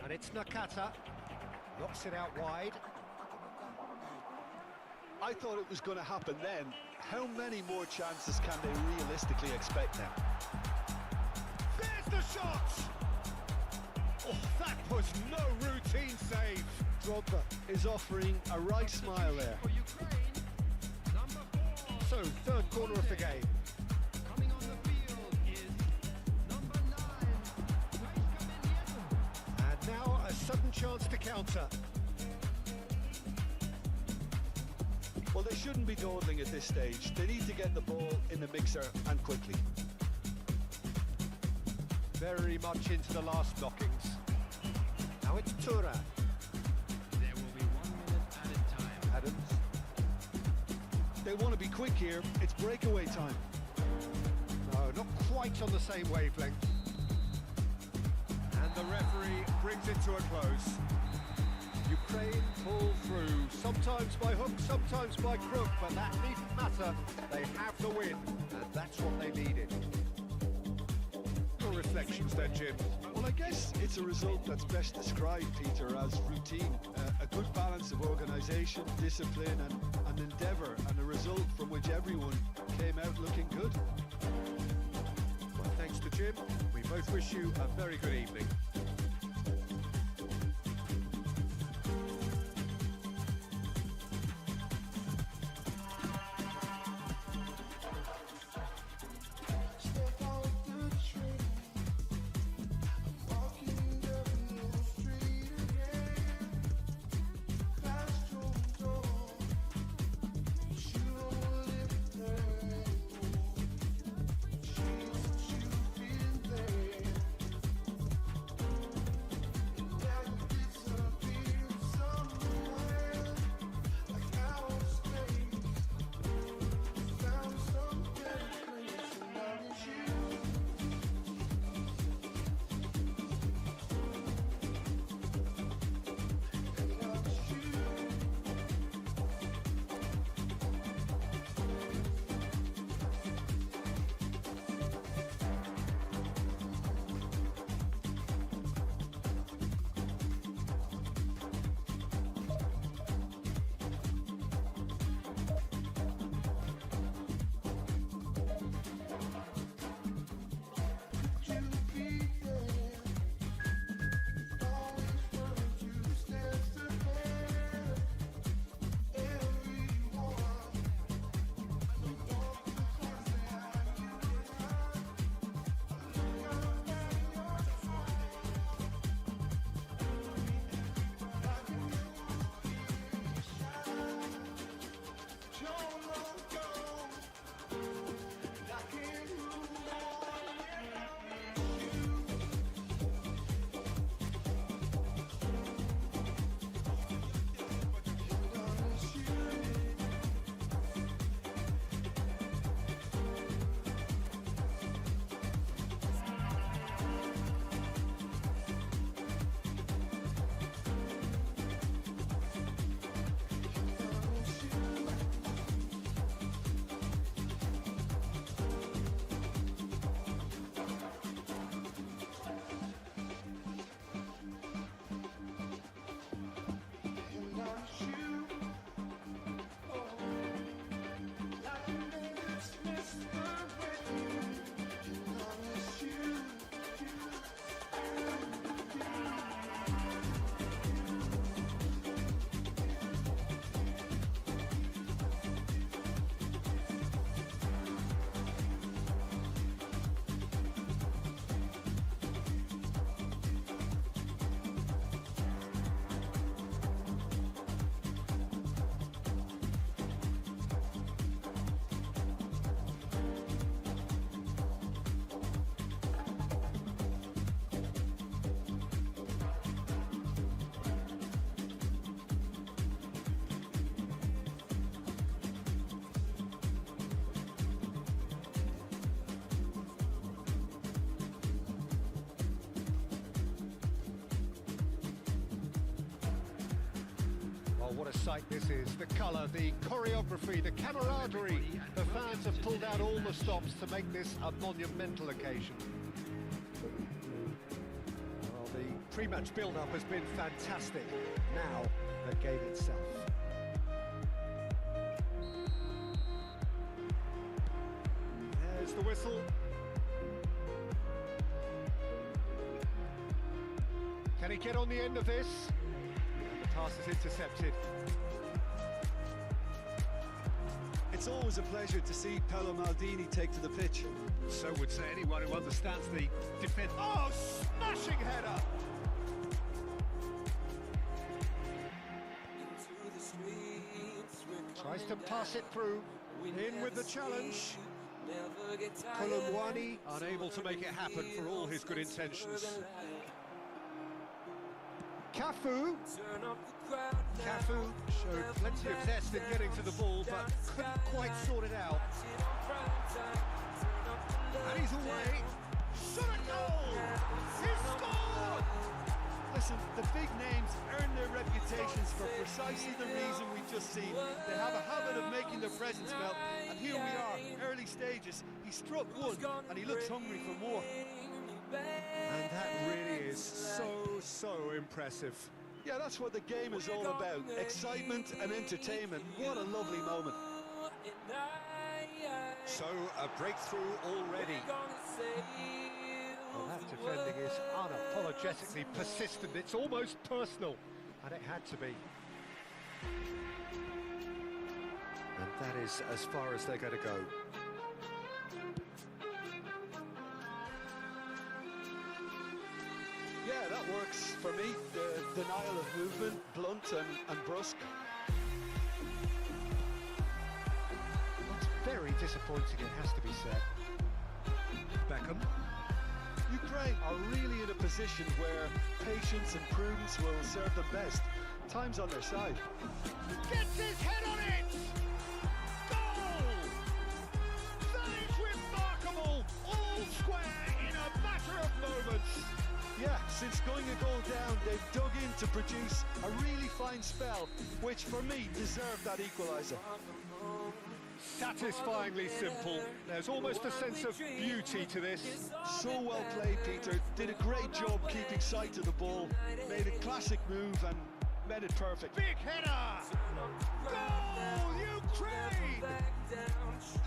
And it's Nakata. Knocks it out wide. I thought it was going to happen then. How many more chances can they realistically expect now? There's the shot! Oh, that was no routine save. Drogba is offering a right smile there. For Ukraine, number 4. So, third corner of the game. Coming on the field is number 9. And now a sudden chance to counter. Well, they shouldn't be dawdling at this stage. They need to get the ball in the mixer and quickly. Very much into the last knockings. Now it's Tura. There will be 1 minute added time. Adams. They want to be quick here. It's breakaway time. No, not quite on the same wavelength. And the referee brings it to a close. Ukraine pull through, sometimes by hook, sometimes by crook, but that needn't matter. They have the win, and that's what they needed. reflections then, Jim? Well, I guess it's a result that's best described, Peter, as routine. A good balance of organisation, discipline and endeavour, and a result from which everyone came out looking good. Well, thanks to Jim. We both wish you a very good evening. What a sight this is. The colour, the choreography, the camaraderie. The fans have pulled out all the stops to make this a monumental occasion. Well, the pre-match build-up has been fantastic. Now, the game itself. There's the whistle. Can he get on the end of this? The pass is intercepted. It's always a pleasure to see Paolo Maldini take to the pitch. So would say anyone who understands the defence. Oh, smashing header! Tries to pass it through. In with the challenge. Colomwani unable to make it happen for all his good intentions. Cafu showed plenty of zest in getting to the ball, but couldn't quite sort it out. And he's away. Shot a goal! He scored! Listen, the big names earn their reputations for precisely the reason we've just seen. They have a habit of making their presence felt, and here we are, early stages. He struck one, and he looks hungry for more. And that really is so impressive. Yeah, that's what the game is all about. Excitement and entertainment. What a lovely moment. So, a breakthrough already. Well, that defending is unapologetically persistent. It's almost personal, and it had to be. And that is as far as they're going to go. Yeah, that works for me. The denial of movement, blunt and brusque. It's very disappointing, it has to be said. Beckham. Ukraine are really in a position where patience and prudence will serve them best. Time's on their side. Gets his head on it! Goal! That is remarkable! All square in a matter of moments. Yeah, since going a goal down, they've dug in to produce a really fine spell, which for me deserved that equaliser. Satisfyingly simple. There's almost a sense of beauty to this. So well played, Peter. Did a great job keeping sight of the ball. Made a classic move and made it perfect. Big header! Goal, Ukraine!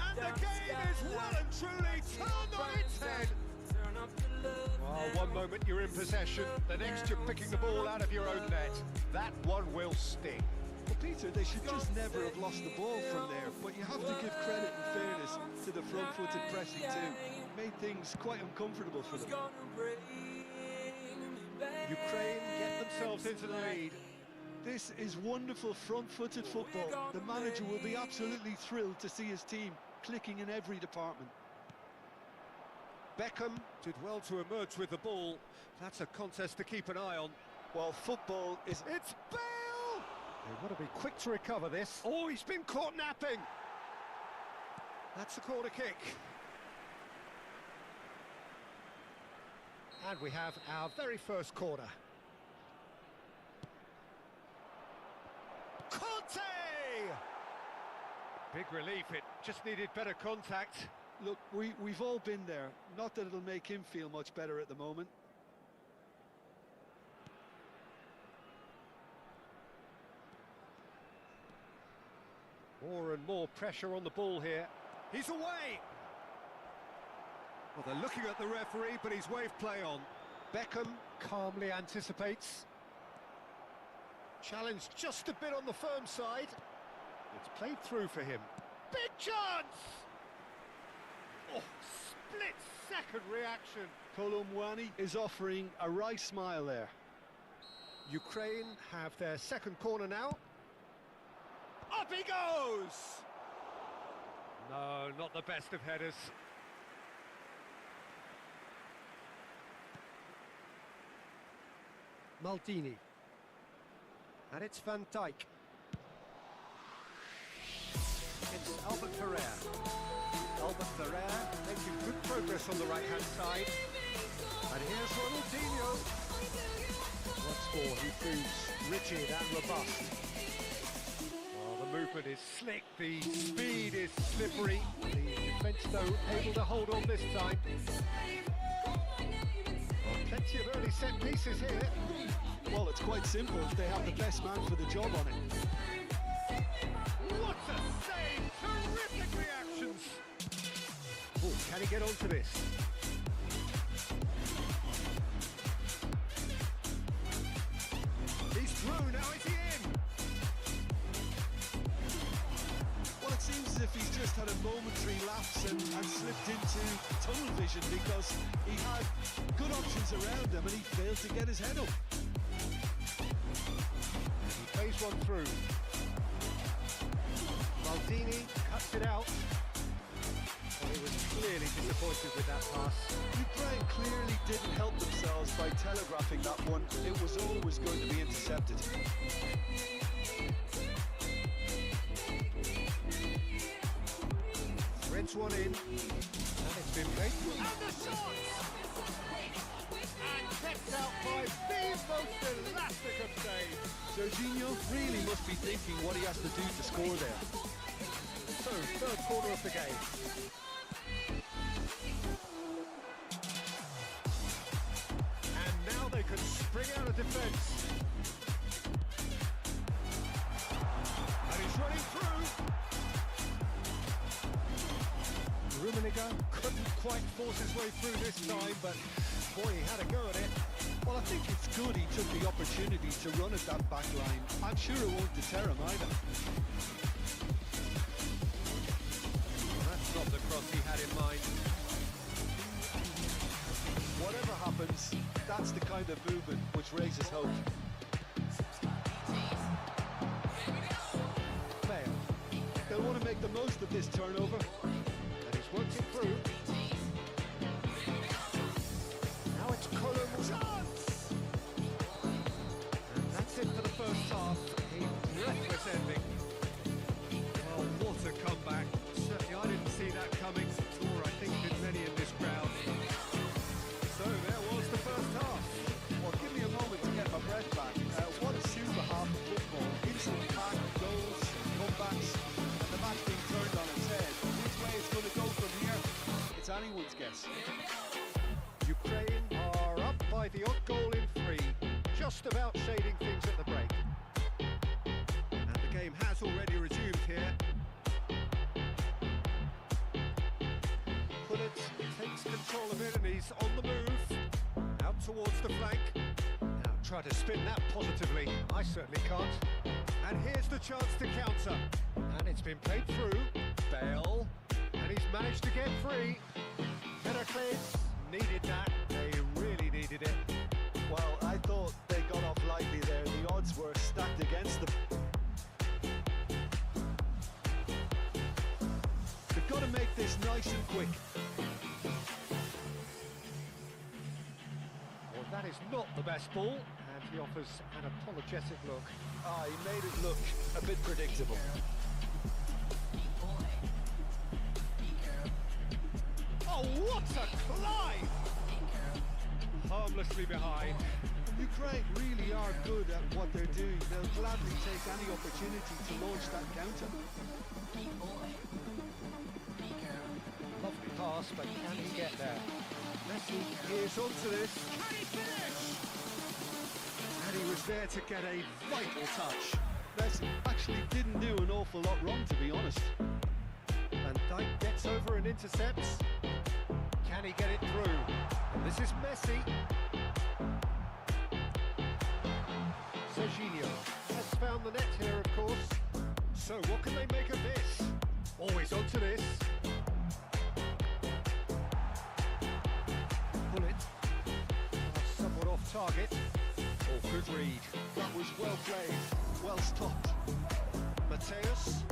And the game is well and truly turned on its head. Well, one moment you're in possession, the next you're picking the ball out of your own net. That one will sting. Well, Peter, they should just never have lost the ball from there, but you have to give credit and fairness to the front-footed pressing too. Made things quite uncomfortable for them. Ukraine get themselves into the lead. This is wonderful front-footed football. The manager will be absolutely thrilled to see his team clicking in every department. Beckham did well to emerge with the ball. That's a contest to keep an eye on. While football is... It's Bale! They want to be quick to recover this. Oh, he's been caught napping! That's the corner kick. And we have our very first corner. Conte! Big relief, it just needed better contact. Look, we've all been there. Not that it'll make him feel much better at the moment. More and more pressure on the ball here. He's away! Well, they're looking at the referee, but he's waved play on. Beckham calmly anticipates. Challenged just a bit on the firm side. It's played through for him. Big chance! Oh, split-second reaction. Colomwani is offering a wry smile there. Ukraine have their second corner now. Up he goes! No, not the best of headers. Maldini. And it's Van Dijk. It's Albert Ferrer. Albert Ferrer making good progress on the right-hand side. And here's Ronaldinho. Once more, he proves rigid and robust. Oh, the movement is slick, the speed is slippery. The defence, though, able to hold on this time. Oh, plenty of early set pieces here. Well, it's quite simple. They have the best man for the job on it. What a save! Terrific reactions! Oh, can he get onto this? He's through, now is he in? Well, it seems as if he's just had a momentary lapse and slipped into tunnel vision because he had good options around him and he failed to get his head up. He plays one through. Maldini cuts it out. Well, he was clearly disappointed with that pass. Ukraine clearly didn't help themselves by telegraphing that one. It was always going to be intercepted. Threads one in. And it's been made. And the shot! And kept out by the most elastic of saves. Jorginho really must be thinking what he has to do to score there. So, third quarter of the game. bring out a defence. And he's running through. Rummenigge couldn't quite force his way through this time, but boy, he had a go at it. Well, I think it's good he took the opportunity to run at that back line. I'm sure it won't deter him either. Well, that's not the cross he had in mind. Whatever happens, that's the kind of movement which raises hope. Fail. They'll want to make the most of this turnover. And he's worked it through. Now it's Kolin's chance! And that's it for the first half. A breathless ending. Well, what a comeback. Certainly I didn't see that coming, or I think did many in this crowd. So there was the first half. Well, give me a moment to get my breath back. What a super half of football. Instant pack, goals, comebacks, and the match being turned on its head. Which way it's going to go from here, it's anyone's guess. Ukraine are up by the odd goal in 3, just about shading things at the break. And the game has already resumed here. Bullet takes control of it and he's on the move. Out towards the flank. Now try to spin that positively. I certainly can't. And here's the chance to counter. And it's been played through. Bale. And he's managed to get free. Heracles needed that. They really needed it. Well, I thought they got off lightly there. The odds were stacked against them. They've got to make this nice and quick. Well, that is not the best ball. And he offers an apologetic look. Ah, he made it look a bit predictable. Oh, what a climb! Harmlessly behind. Ukraine really are good at what they're doing. They'll gladly take any opportunity to launch that counter. Lovely pass, but can he get there? Messi is onto this. Can he finish? And he was there to get a vital touch. Messi actually didn't do an awful lot wrong, to be honest. Van Dijk gets over and intercepts. Can he get it through? And this is Messi. Serginho has found the net here, of course. So what can they make of this? Always onto this. Bullet. Somewhat off target. Oh, good read. That was well played, well stopped. Mateus.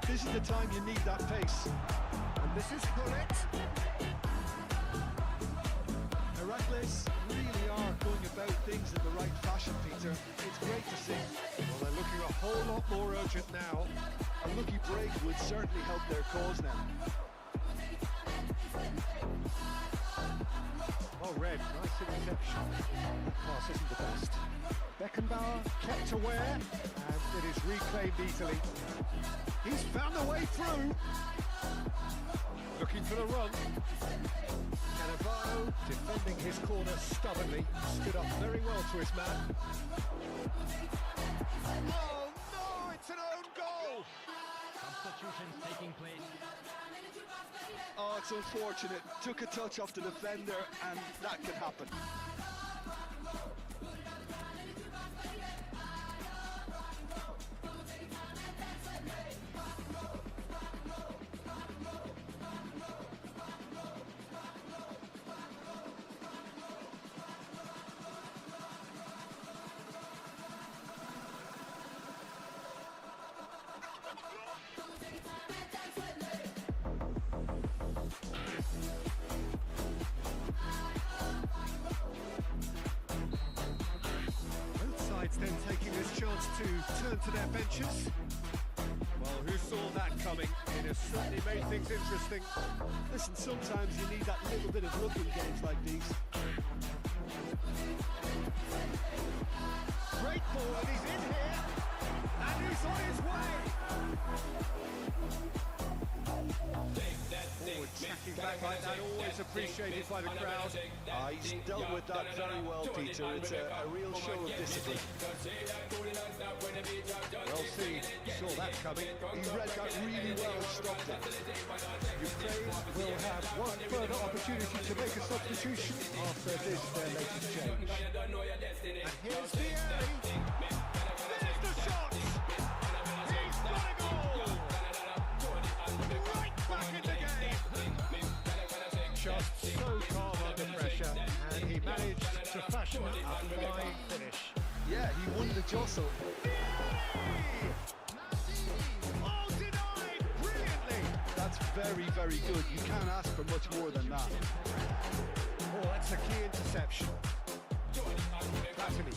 This is the time you need that pace. And this is Bullet. Heracles really are going about things in the right fashion, Peter. It's great to see. Well, they're looking a whole lot more urgent now. A lucky break would certainly help their cause now. Oh, Red, nice interception. That pass isn't the best. Beckenbauer kept aware, and it is reclaimed easily. He's found a way through. Looking for the run. Cannavaro defending his corner stubbornly. Stood up very well to his man. Oh no, it's an own goal! Substitutions taking place. Oh, it's unfortunate. Took a touch off the defender, and that could happen. Then taking this chance to turn to their benches. Well, who saw that coming? It has certainly made things interesting. Listen, sometimes you need that little bit of luck in games like these. Great ball, and he's in here, and he's on his way. Forward tracking back Like that, always appreciated by the crowd. He's dealt with that very well, Peter. It's a real show of discipline. Well, see, saw that coming. He read that really well and stopped it. Ukraine will have one further opportunity to make a substitution after this, their latest change. And here's the alley. There's the shot! He's got a goal! Right back in the game! Just so calm under pressure, and he managed to fashion a fine finish. Yeah, he won the jostle. Oh, denied brilliantly! That's very, very good. You can't ask for much more than that. Oh, that's a key interception. Platini.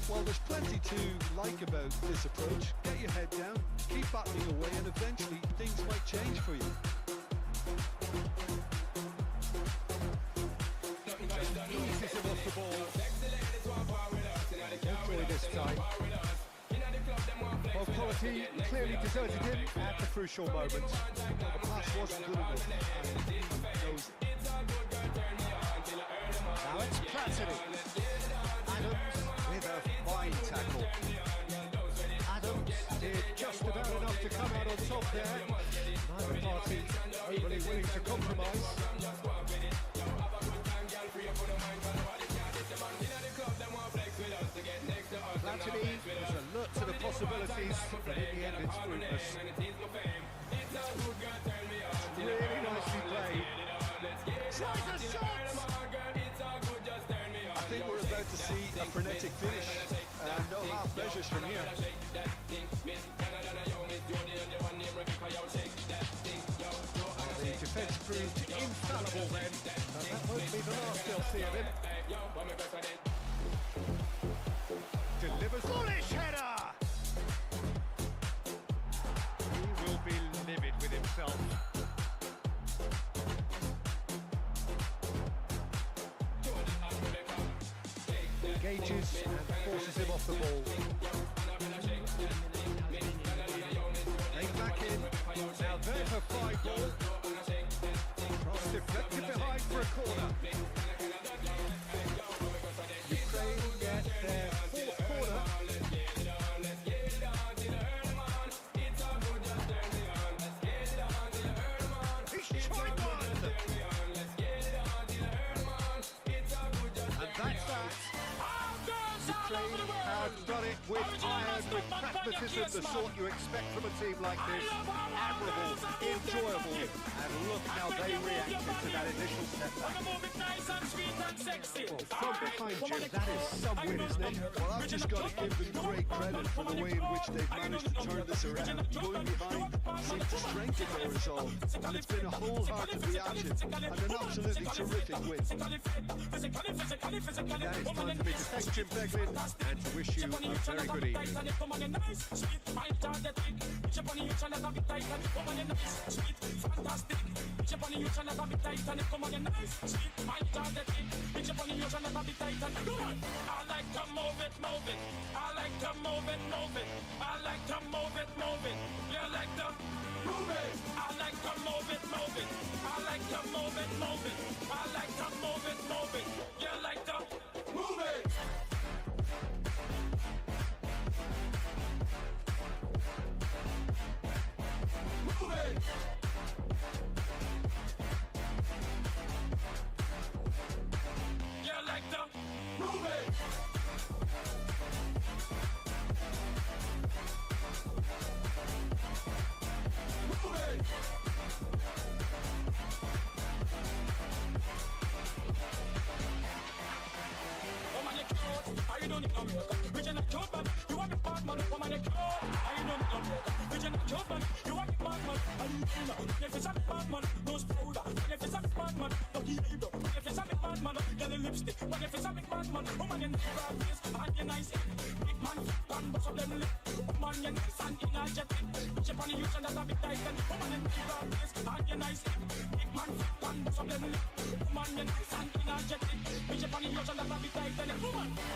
Well, there's plenty to like about this approach. Get your head down, keep battling away, and eventually things might change for you. Eases him off the ball. Hopefully this time. Well, quality clearly deserted him at the crucial moment. The pass wasn't good enough. And he knows it. Now it's Platini. Adams with a fine tackle. Adams did just about enough to come out on top there. Neither party overly willing to compromise. Platini was alert to the possibilities, but in the end it's fruitless. Really nicely played. Tries a shot! I think we're about to see a frenetic finish. No half measures from here. The defence proved infallible then, and that won't be the last they'll see of him. Delivers foolish header! He will be livid with himself. Engages and forces him off the ball. Right back in. Now there for fine ball. Cross deflected behind for a corner. Ukraine get their fourth corner. He's tried one! And that's that. Ukraine have done it with iron, with pragmatism, the sort you expect from a team like this. Admirable, enjoyable, and look how they reacted to that initial setback. Well, from behind you, that is some win, isn't it? Well, I've just got to give them great credit for the way in which they've managed to turn this around. Going behind seemed to strengthen their resolve, and it's been a wholehearted reaction and an absolutely terrific win. That is time for me to thank Jim Beglin and to wish you a very good evening.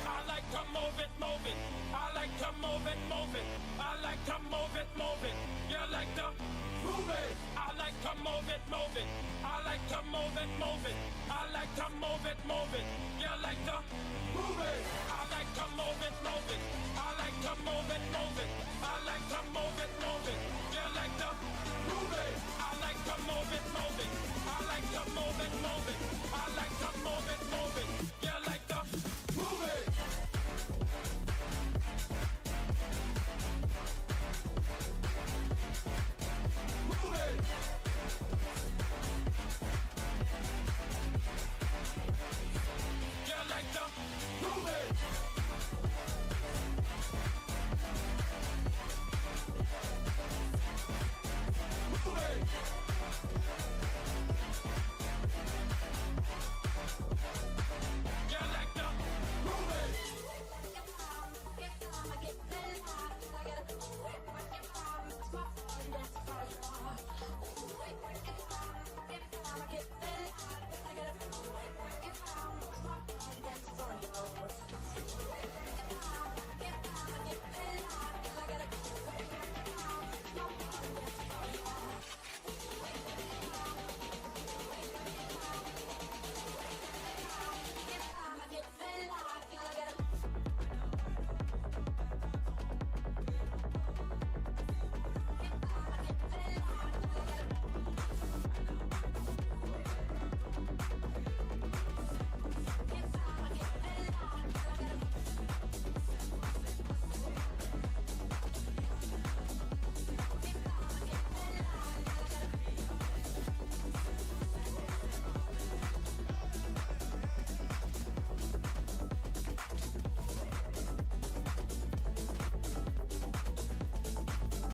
I like to move it, move it. I like to move it, move it. I like to move